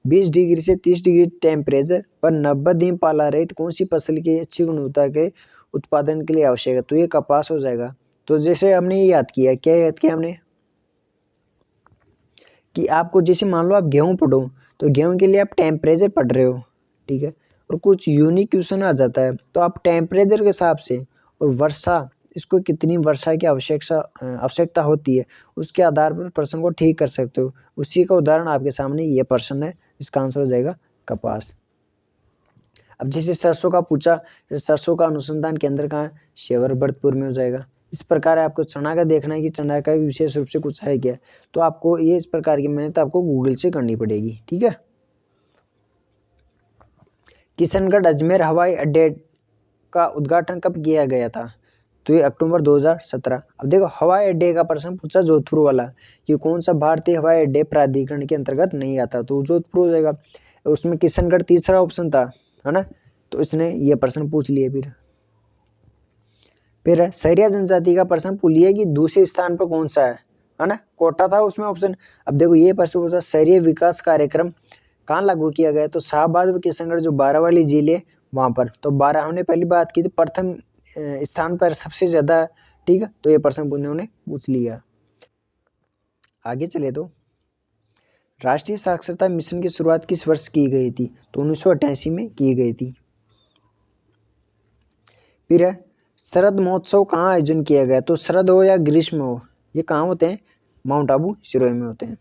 20 डिग्री से 30 डिग्री टेम्परेचर पर 90 दिन पाला रहित कौन सी फसल की अच्छी गुणवत्ता के उत्पादन के लिए आवश्यक है, तो ये कपास हो जाएगा। तो जैसे हमने ये याद किया, क्या याद किया हमने कि आपको जैसे मान लो आप गेहूं पढ़ो, तो गेहूं के लिए आप टेम्परेचर पढ़ रहे हो, ठीक है, और कुछ यूनिक क्वेश्चन आ जाता है तो आप टेम्परेचर के हिसाब से और वर्षा, इसको कितनी वर्षा की आवश्यकता होती है, उसके आधार पर प्रश्न को ठीक कर सकते हो। उसी का उदाहरण आपके सामने ये प्रश्न है, इसका आंसर हो जाएगा कपास। अब जैसे सरसों का पूछा, सरसों का अनुसंधान केंद्र कहाँ है, शेवर भरतपुर में हो जाएगा। इस प्रकार आपको चना का देखना है कि चना का विशेष रूप से कुछ है क्या, तो आपको ये इस प्रकार की मेहनत आपको गूगल से करनी पड़ेगी, ठीक है। किशनगढ़ अजमेर हवाई अड्डे का उद्घाटन कब किया गया था, तो ये अक्टूबर 2017। अब देखो हवाई अड्डे का प्रश्न पूछा जोधपुर वाला कि कौन सा भारतीय हवाई अड्डे प्राधिकरण के अंतर्गत नहीं आता, तो जोधपुर हो जाएगा। उसमें किशनगढ़ तीसरा ऑप्शन था, है ना, तो इसने ये प्रश्न पूछ लिए। फिर सहरिया जनजाति का प्रश्न पूछ लिया कि दूसरे स्थान पर कौन सा है ना, कोटा था उसमें ऑप्शन। अब देखो ये प्रश्न पूछा शहरी विकास कार्यक्रम कहाँ लागू किया गया, तो शाहबाद व किशनगढ़ जो 12 वाली जिले वहाँ पर, तो 12 हमने पहली बात की तो प्रथम स्थान पर सबसे ज़्यादा, ठीक है, तो ये प्रश्न उन्होंने पूछ लिया। आगे चले तो राष्ट्रीय साक्षरता मिशन की शुरुआत किस वर्ष की गई थी, तो 1988 में की गई थी। फिर है शरद महोत्सव कहाँ आयोजन किया गया, तो शरद हो या ग्रीष्म हो, ये कहाँ होते हैं, माउंट आबू सिरोही में होते हैं।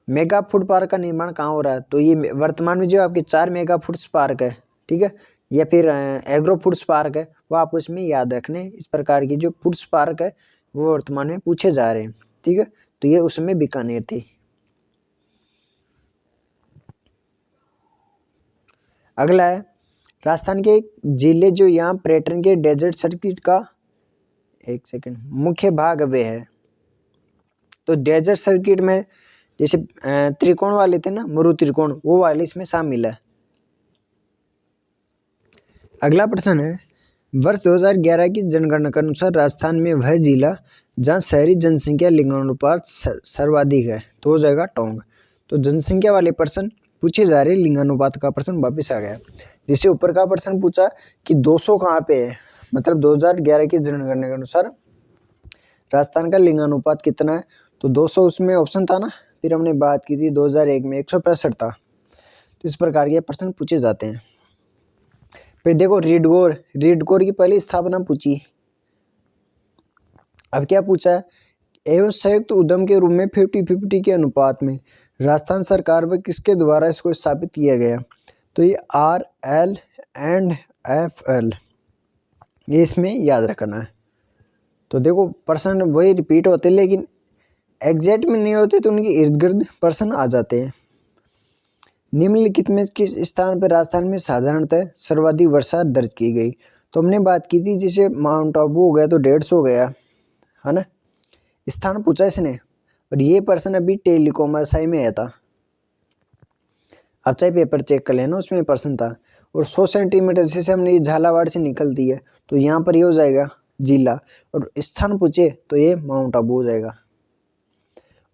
मेगा फूड पार्क का निर्माण कहाँ हो रहा है, तो ये वर्तमान में जो आपके 4 मेगा फूड्स पार्क है, ठीक है, या फिर एग्रो फूड्स पार्क है, वो आपको इसमें याद रखने। इस प्रकार की जो फूड्स पार्क है वो वर्तमान में पूछे जा रहे हैं, ठीक है, तो ये उसमें बीकानेर थी। अगला है राजस्थान के जिले जो यहाँ पर्यटन के डेजर्ट सर्किट का मुख्य भाग वे है, तो डेजर्ट सर्किट में जैसे त्रिकोण वाले थे ना, मरु त्रिकोण, वो वाले इसमें शामिल है। अगला प्रश्न है वर्ष 2011 की जनगणना के अनुसार राजस्थान में वह जिला जहाँ शहरी जनसंख्या लिंगानुपात सर्वाधिक है, तो हो जाएगा टोंक। तो जनसंख्या वाले प्रश्न पूछे जा रहे, लिंगानुपात का प्रश्न वापिस आ गया। जिससे ऊपर का प्रश्न पूछा कि 200 कहाँ पे है, मतलब 2011 की जनगणना के अनुसार राजस्थान का लिंगानुपात कितना है, तो 200 उसमें ऑप्शन था ना। फिर हमने बात की थी 2001 में 165 था। तो इस प्रकार के प्रश्न पूछे जाते हैं। फिर देखो रीडगोर की पहली स्थापना पूछी। अब क्या पूछा है, एवं संयुक्त उद्यम के रूप में 50-50 के अनुपात में राजस्थान सरकार व किसके द्वारा इसको स्थापित किया गया, तो ये RL&FL, ये इसमें याद रखना है। तो देखो प्रश्न वही रिपीट होते लेकिन एग्जैक्ट में नहीं होते, तो उनके इर्द गिर्द प्रश्न आ जाते हैं। निम्नलिखित में किस स्थान पर राजस्थान में साधारणतः सर्वाधिक वर्षा दर्ज की गई, तो हमने बात की थी जैसे माउंट आबू हो गया तो 150 हो गया, है ना, स्थान पूछा इसने। और ये प्रश्न अभी टेलीकॉमर्स में आया था, आप चाहे पेपर चेक कर लेना, उसमें प्रश्न था। और 100 सेंटीमीटर जैसे हमने ये झालावाड़ से निकलती है तो यहाँ पर ये हो जाएगा जिला, और स्थान पूछे तो ये माउंट आबू हो जाएगा।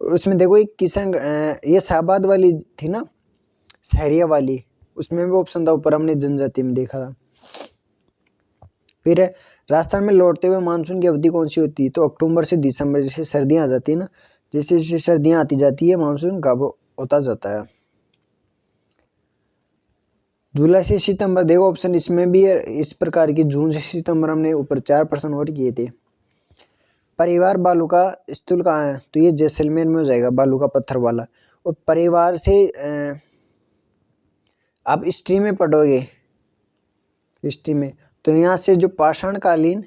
और उसमें देखो एक ये शाहबाद वाली थी ना, सहरिया वाली, उसमें भी ऑप्शन था ऊपर, हमने जनजाति में देखा था। फिर राजस्थान में लौटते हुए मानसून की अवधि कौन सी होती है, तो अक्टूबर से दिसंबर, जैसे सर्दियाँ आ जाती है ना, जैसे जैसे सर्दियाँ आती जाती है मानसून कब होता जाता है। जुलाई से सितंबर, देखो ऑप्शन इसमें भी है इस प्रकार की, जून से सितंबर हमने ऊपर 4 प्रश्न और किए थे। परिवार बालू का स्थल कहाँ है, तो ये जैसलमेर में हो जाएगा, बालू का पत्थर वाला। और परिवार से आप हिस्ट्री में पढ़ोगे, हिस्ट्री में, तो यहाँ से जो पाषाणकालीन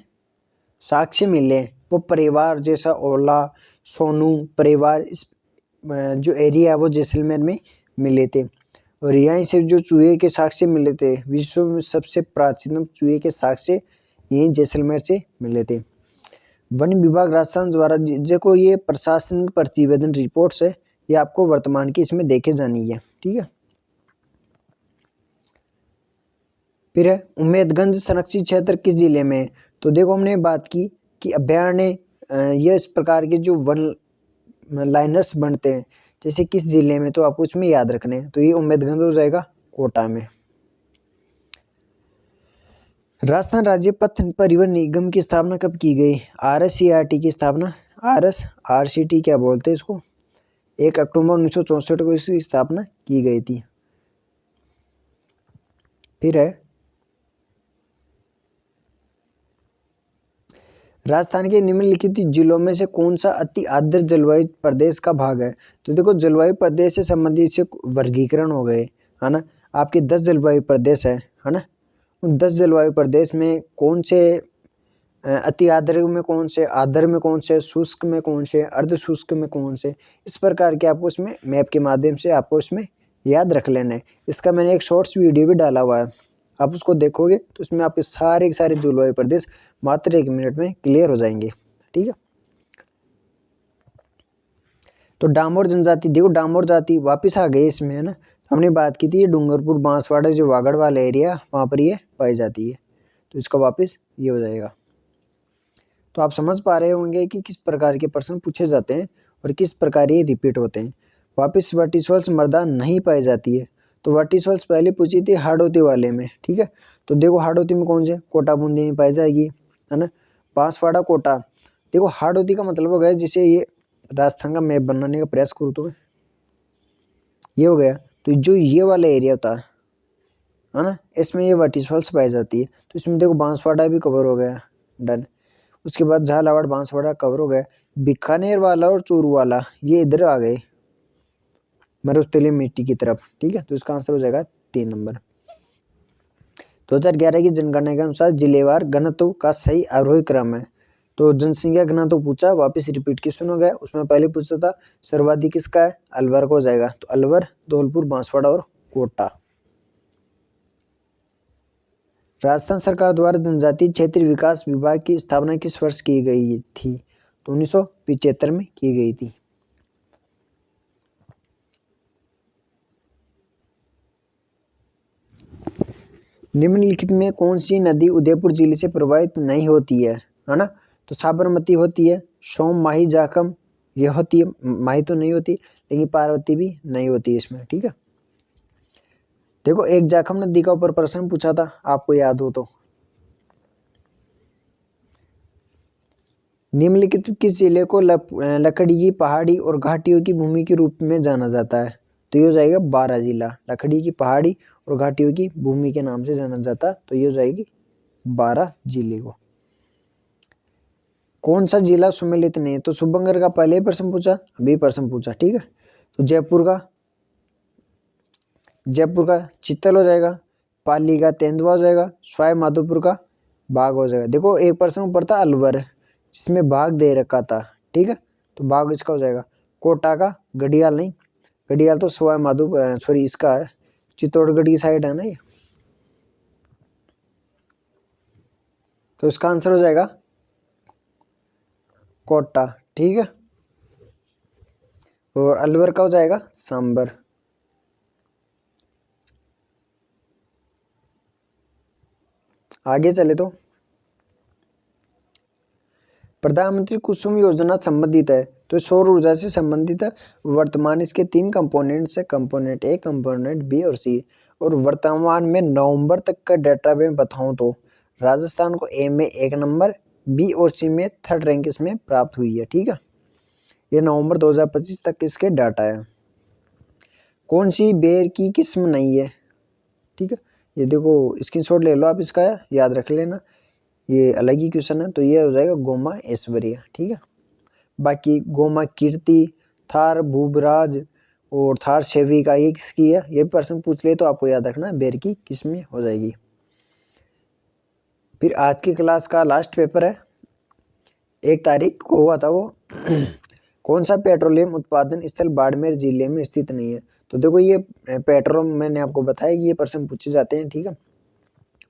साक्ष्य मिले वो परिवार जैसा ओला सोनू परिवार इस जो एरिया है वो जैसलमेर में मिले थे। और यहीं से जो चूहे के साक्ष्य मिले थे, विश्व में सबसे प्राचीन चूहे के साक्ष्य यहीं जैसलमेर से मिले थे। वन विभाग राजस्थान द्वारा देखो ये प्रशासनिक प्रतिवेदन रिपोर्ट्स है, ये आपको वर्तमान की इसमें देखे जानी है, ठीक है। फिर है उम्मेदगंज संरक्षित क्षेत्र किस जिले में, तो देखो हमने बात की कि अभ्यारण्य ये इस प्रकार के जो वन लाइनर्स बनते हैं जैसे किस जिले में, तो आपको इसमें याद रखने हैं, तो ये उम्मेदगंज हो जाएगा कोटा में। राजस्थान राज्य पथ परिवहन निगम की स्थापना कब की गई, RSCRT की स्थापना, RSRCT क्या बोलते हैं इसको, 1 अक्टूबर 1964 को इसकी स्थापना की गई थी। फिर है राजस्थान के निम्नलिखित जिलों में से कौन सा अति आर्द्र जलवायु प्रदेश का भाग है। तो देखो जलवायु प्रदेश से संबंधित से वर्गीकरण हो गए, है ना। आपके 10 जलवायु प्रदेश है ना। उन 10 जलवायु प्रदेश में कौन से अति आर्द्र में कौन से, आर्द्र में कौन से, शुष्क में कौन से, अर्ध शुष्क में कौन से, इस प्रकार के आपको इसमें मैप के माध्यम से आपको इसमें याद रख लेना है। इसका मैंने एक शॉर्ट्स वीडियो भी डाला हुआ है, आप उसको देखोगे तो उसमें आपके सारे के सारे जलवायु प्रदेश मात्र 1 मिनट में क्लियर हो जाएंगे, ठीक है। तो डामोर जनजाति, देखो डामोर जाति वापस आ गई इसमें, है ना। हमने बात की थी ये डूंगरपुर बांसवाड़ा जो वागड़ वाला एरिया वहाँ पर ये पाई जाती है, तो इसका वापस ये हो जाएगा। तो आप समझ पा रहे होंगे कि किस प्रकार के प्रश्न पूछे जाते हैं और किस प्रकार ये रिपीट होते हैं। वापस वर्टिसोल्स मृदा नहीं पाई जाती है, तो वर्टिसोल्स पहले पूछी थी हाड़ौती वाले में, ठीक है। तो देखो हाड़ौती में कौन से, कोटा बूंदी में पाई जाएगी, है ना। बांसवाड़ा कोटा, देखो हाड़ौती का मतलब हो गया जिसे ये राजस्थान का मैप बनाने का प्रयास करूँ तो ये हो गया। तो जो ये वाला एरिया होता है ना, इसमें ये वर्टिसोल्स पाई जाती है। तो इसमें देखो बांसवाड़ा भी कवर हो गया, डन। उसके बाद झालावाड़ बांसवाड़ा कवर हो गया। बीकानेर वाला और चूरू वाला ये इधर आ गए मरुस्थलीय मिट्टी की तरफ, ठीक है। तो इसका आंसर हो जाएगा 3 नंबर। 2011 की जनगणना के अनुसार जिलेवार घनत्व का सही आरोही क्रम है। तो जनसंख्या घनत्व पूछा, वापस रिपीट क्वेश्चन हो गया। उसमें पहले पूछा था सर्वाधिक किसका है, अलवर को हो जाएगा। तो अलवर, धौलपुर, बांसवाड़ा और कोटा। राजस्थान सरकार द्वारा जनजातीय क्षेत्र विकास विभाग की स्थापना किस वर्ष की गई थी। तो 1975 में की गई थी। निम्नलिखित में कौन सी नदी उदयपुर जिले से प्रवाहित नहीं होती है ना। तो साबरमती होती है, सोम, माही, जाखम ये होती है, माही तो नहीं होती, लेकिन पार्वती भी नहीं होती इसमें, ठीक है। देखो एक जाखम नदी का ऊपर प्रश्न पूछा था, आपको याद हो तो। निम्नलिखित किस जिले को लकड़ी की पहाड़ी और घाटियों की भूमि के रूप में जाना जाता है। तो ये हो जाएगा 12 जिला, लकड़ी की पहाड़ी और घाटियों की भूमि के नाम से जाना जाता, तो ये हो जाएगी 12 जिले को। कौन सा जिला सुमेलित नहीं है। तो शुभंकर का पहले ही प्रश्न पूछा, अभी प्रश्न पूछा, ठीक है। तो जयपुर का चित्तल हो जाएगा, पाली का तेंदुआ हो जाएगा, सवाई माधोपुर का बाघ हो जाएगा। देखो एक प्रश्न ऊपर था अलवर जिसमें बाघ दे रखा था, ठीक है। तो बाघ इसका हो जाएगा। कोटा का घड़ियाल नहीं, घड़ियाल तो सवाई माधोपुर सॉरी इसका है, चित्तौड़गढ़ की साइड है ना ये। तो इसका आंसर हो जाएगा कोटा, ठीक है। और अलवर का हो जाएगा सांबर। आगे चले तो प्रधानमंत्री कुसुम योजना संबंधित है, तो सौर ऊर्जा से संबंधित है। वर्तमान इसके 3 कंपोनेंट्स है, कंपोनेंट ए, कंपोनेंट बी और सी। और वर्तमान में नवंबर तक का डाटा में बताऊं तो राजस्थान को ए में 1 नंबर, बी और सी में 3rd रैंक इसमें प्राप्त हुई है, ठीक है। ये नवंबर 2025 तक इसके डाटा है। कौन सी बेर की किस्म नहीं है, ठीक है। ये देखो स्क्रीनशॉट ले लो आप, इसका याद रख लेना, ये अलग ही क्वेश्चन है। तो ये हो जाएगा गोमा ऐश्वर्या, ठीक है। बाकी गोमा कीर्ति, थार भूबराज और थार सेविका ये किसकी है, ये प्रश्न पूछ ले तो आपको याद रखना बेर की किस्में हो जाएगी। फिर आज की क्लास का लास्ट पेपर है, 1 तारीख को हुआ था वो कौन सा पेट्रोलियम उत्पादन स्थल बाड़मेर जिले में स्थित नहीं है। तो देखो ये पेट्रोल मैंने आपको बताया कि ये प्रश्न पूछे जाते हैं, ठीक है।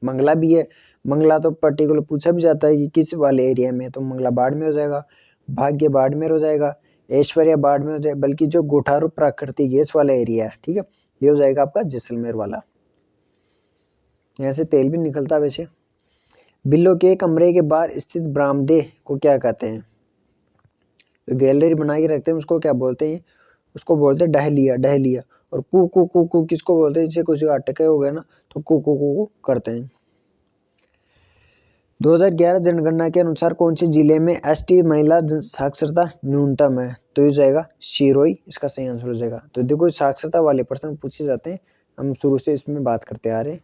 मंगला भी है, मंगला तो पर्टिकुलर पूछा भी जाता है कि किस वाले एरिया में, तो मंगला बाड़मेर हो जाएगा, भाग्य बाड़मेर हो जाएगा, ऐश्वर्या बाड़मेर हो जाएगा। बल्कि जो गोठारू प्राकृतिक गैस वाला एरिया है, ठीक है, ये हो जाएगा आपका जैसलमेर वाला। यहाँ से तेल भी निकलता है वैसे। बिल्लों के कमरे के बाहर स्थित बरामदे को क्या कहते हैं। जो गैलरी बना के रखते हैं उसको क्या बोलते हैं, उसको बोलते हैं डहलिया, डहलिया। और कू कू कू कू किसको बोलते हैं, जैसे कुछ अटके हो गए ना तो कू कू कू कू करते हैं। 2011 जनगणना के अनुसार कौन से जिले में एसटी महिला साक्षरता न्यूनतम है। तो ये जाएगा सिरोही, इसका सही आंसर हो जाएगा। तो देखो साक्षरता वाले प्रश्न पूछे जाते हैं, हम शुरू से इसमें बात करते आ रहे हैं।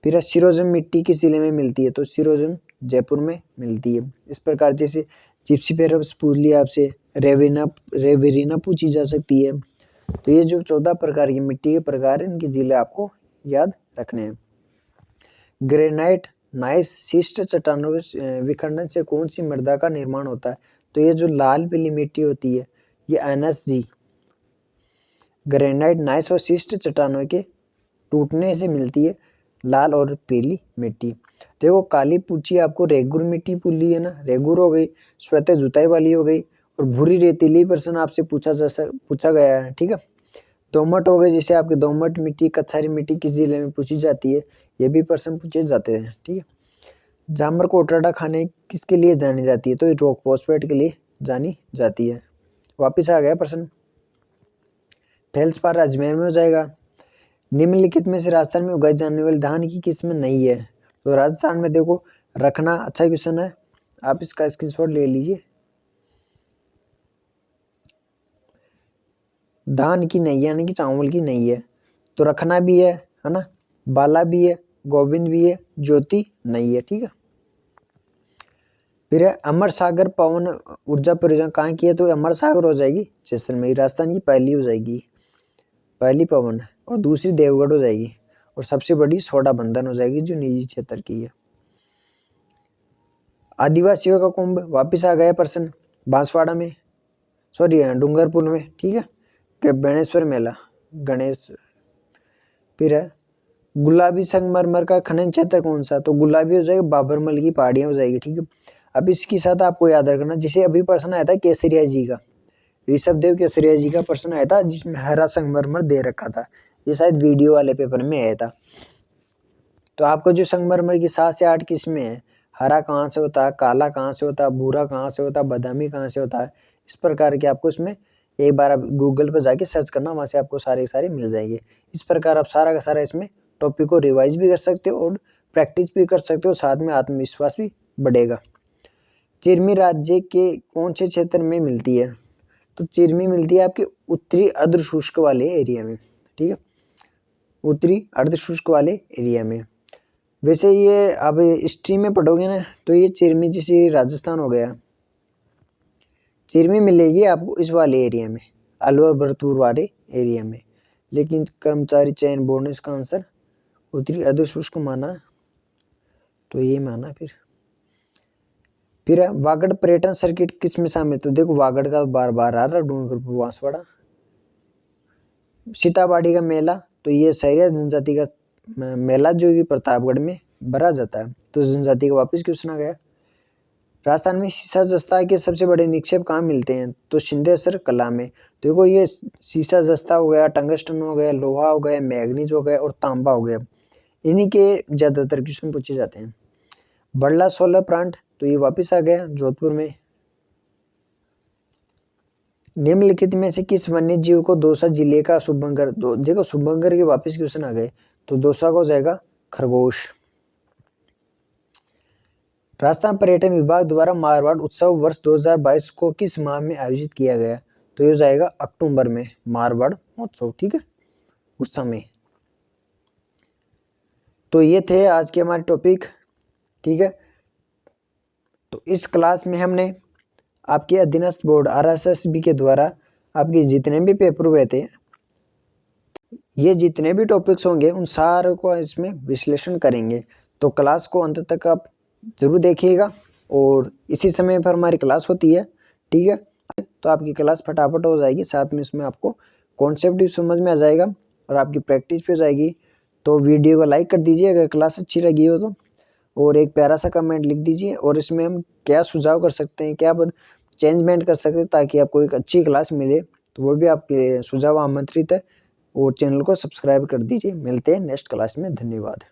फिर सिरोजम मिट्टी किस जिले में मिलती है, तो सिरोजम जयपुर में मिलती है। इस प्रकार जैसे जिप्सीफेरस पूछ लिया आपसे, रेवेरिना पूछी जा सकती है। तो ये जो 14 प्रकार की मिट्टी के प्रकार हैं, इनके जिले आपको याद रखने हैं। ग्रेनाइट, नाइस, शिष्ट चट्टानों के विखंडन से कौन सी मृदा का निर्माण होता है, तो ये जो लाल पीली मिट्टी होती है ये NSG, ग्रेनाइट, नाइस और शिष्ट चट्टानों के टूटने से मिलती है लाल और पीली मिट्टी। देखो काली पूछी आपको रेगुर मिट्टी पूछी है ना, रेगुर हो गई, श्वेत जुताई वाली हो गई, और भूरी रेतीली प्रश्न आपसे पूछा गया है, ठीक है। दोमट हो गए, जैसे आपके दोमट मिट्टी, कछारी मिट्टी किस जिले में पूछी जाती है, ये भी प्रश्न पूछे जाते हैं, ठीक है। जामर कोटराडा खाने किसके लिए जानी जाती है, तो ये रॉक फॉस्फेट के लिए जानी जाती है। वापिस आ गया प्रश्न। फेल्सपार अजमेर में हो जाएगा। निम्नलिखित में से राजस्थान में उगाई जाने वाली धान की किस्म नहीं है, तो राजस्थान में देखो रखना, अच्छा क्वेश्चन है, आप इसका स्क्रीनशॉट ले लीजिए। धान की नहीं है, यानी कि चावल की नहीं है, तो रखना भी है ना, बाला भी है, गोविंद भी है, ज्योति नहीं है, ठीक है। फिर है अमर सागर पवन ऊर्जा परियोजना कहाँ की है, तो अमर सागर हो जाएगी जैसलमेर, राजस्थान की पहली हो जाएगी, पहली पवन, और दूसरी देवगढ़ हो जाएगी, और सबसे बड़ी सोडा बंधन हो जाएगी जो निजी क्षेत्र की है। आदिवासियों का कुंभ वापिस आ गया प्रश्न, बांसवाड़ा में, सॉरी डूंगरपुर में, ठीक है, गणेश्वर मेला, गणेश। फिर है गुलाबी संगमरमर का खनन क्षेत्र कौन सा, तो गुलाबी हो जाएगा, बाबरमल की पहाड़ियां हो जाएगी, ठीक है। अब इसके साथ आपको याद रखना, जैसे अभी प्रश्न आया था केसरिया जी का, ऋषभ देव केसरिया जी का प्रश्न आया था जिसमें हरा संगमरमर दे रखा था, ये शायद वीडियो वाले पेपर में आया था। तो आपको जो संगमरमर की 7 से 8 किस्में हैं, हरा कहाँ से होता है, काला कहाँ से होता है, भूरा कहाँ से होता है, बादामी कहाँ से होता है, इस प्रकार के आपको इसमें एक बार आप गूगल पर जाके सर्च करना, वहाँ से आपको सारे मिल जाएंगे। इस प्रकार आप सारा का सारा इसमें टॉपिक को रिवाइज भी कर सकते हो और प्रैक्टिस भी कर सकते हो, साथ में आत्मविश्वास भी बढ़ेगा। चिरमी राज्य के कौन से क्षेत्र में मिलती है, तो चिरमी मिलती है आपके उत्तरी अर्धशुष्क वाले एरिया में, ठीक है, उत्तरी अर्धशुष्क वाले एरिया में। वैसे ये अब हिस्ट्री में पढ़ोगे ना, तो ये चिरमी जैसे राजस्थान हो गया, चिरमी मिलेगी आपको इस वाले एरिया में, अलवर भरतपुर वाले एरिया में, लेकिन कर्मचारी चयन बोर्ड ने इसका आंसर उत्तरी अर्धशुष्क माना, तो ये माना। फिर वागड़ पर्यटन सर्किट किस में शामिल, तो देखो वागड़ का बार बार आ रहा, डूंगरपुर बांसवाड़ा। सीताबाड़ी का मेला, तो ये सहरिया जनजाति का मेला जो कि प्रतापगढ़ में भरा जाता है, तो जनजाति का वापस क्वेश्चन आ गया। राजस्थान में सीसा जस्ता के सबसे बड़े निक्षेप कहाँ मिलते हैं, तो सिंधेश्वर कला में। देखो ये सीसा जस्ता हो गया, टंगस्टन हो गया, लोहा हो गया, मैग्नीज हो गया और तांबा हो गया, इन्हीं के ज़्यादातर क्वेश्चन पूछे जाते हैं। बड़ला सोलर प्लांट, तो ये वापस आ गया जोधपुर में। निम्नलिखित में से किस वन्य जीव को दौसा जिले का शुभंकर, देखो शुभंकर के वापस क्वेश्चन आ गए, तो दौसा को जाएगा खरगोश। राजस्थान पर्यटन विभाग द्वारा मारवाड़ उत्सव वर्ष 2022 को किस माह में आयोजित किया गया, तो ये जाएगा अक्टूबर में, मारवाड़ महोत्सव, ठीक है, उस समय। तो ये थे आज के हमारे टॉपिक, ठीक है। तो इस क्लास में हमने आपके अधीनस्थ बोर्ड RSSB के द्वारा आपके जितने भी पेपर हुए थे, ये जितने भी टॉपिक्स होंगे उन सारों को इसमें विश्लेषण करेंगे। तो क्लास को अंत तक आप जरूर देखिएगा, और इसी समय पर हमारी क्लास होती है, ठीक है। तो आपकी क्लास फटाफट हो जाएगी, साथ में इसमें आपको कॉन्सेप्ट भी समझ में आ जाएगा और आपकी प्रैक्टिस भी हो जाएगी। तो वीडियो को लाइक कर दीजिए अगर क्लास अच्छी लगी हो तो, और एक प्यारा सा कमेंट लिख दीजिए, और इसमें हम क्या सुझाव कर सकते हैं, क्या चेंजमेंट कर सकते हैं ताकि आपको एक अच्छी क्लास मिले, तो वो भी आपके सुझाव आमंत्रित है। और चैनल को सब्सक्राइब कर दीजिए। मिलते हैं नेक्स्ट क्लास में, धन्यवाद।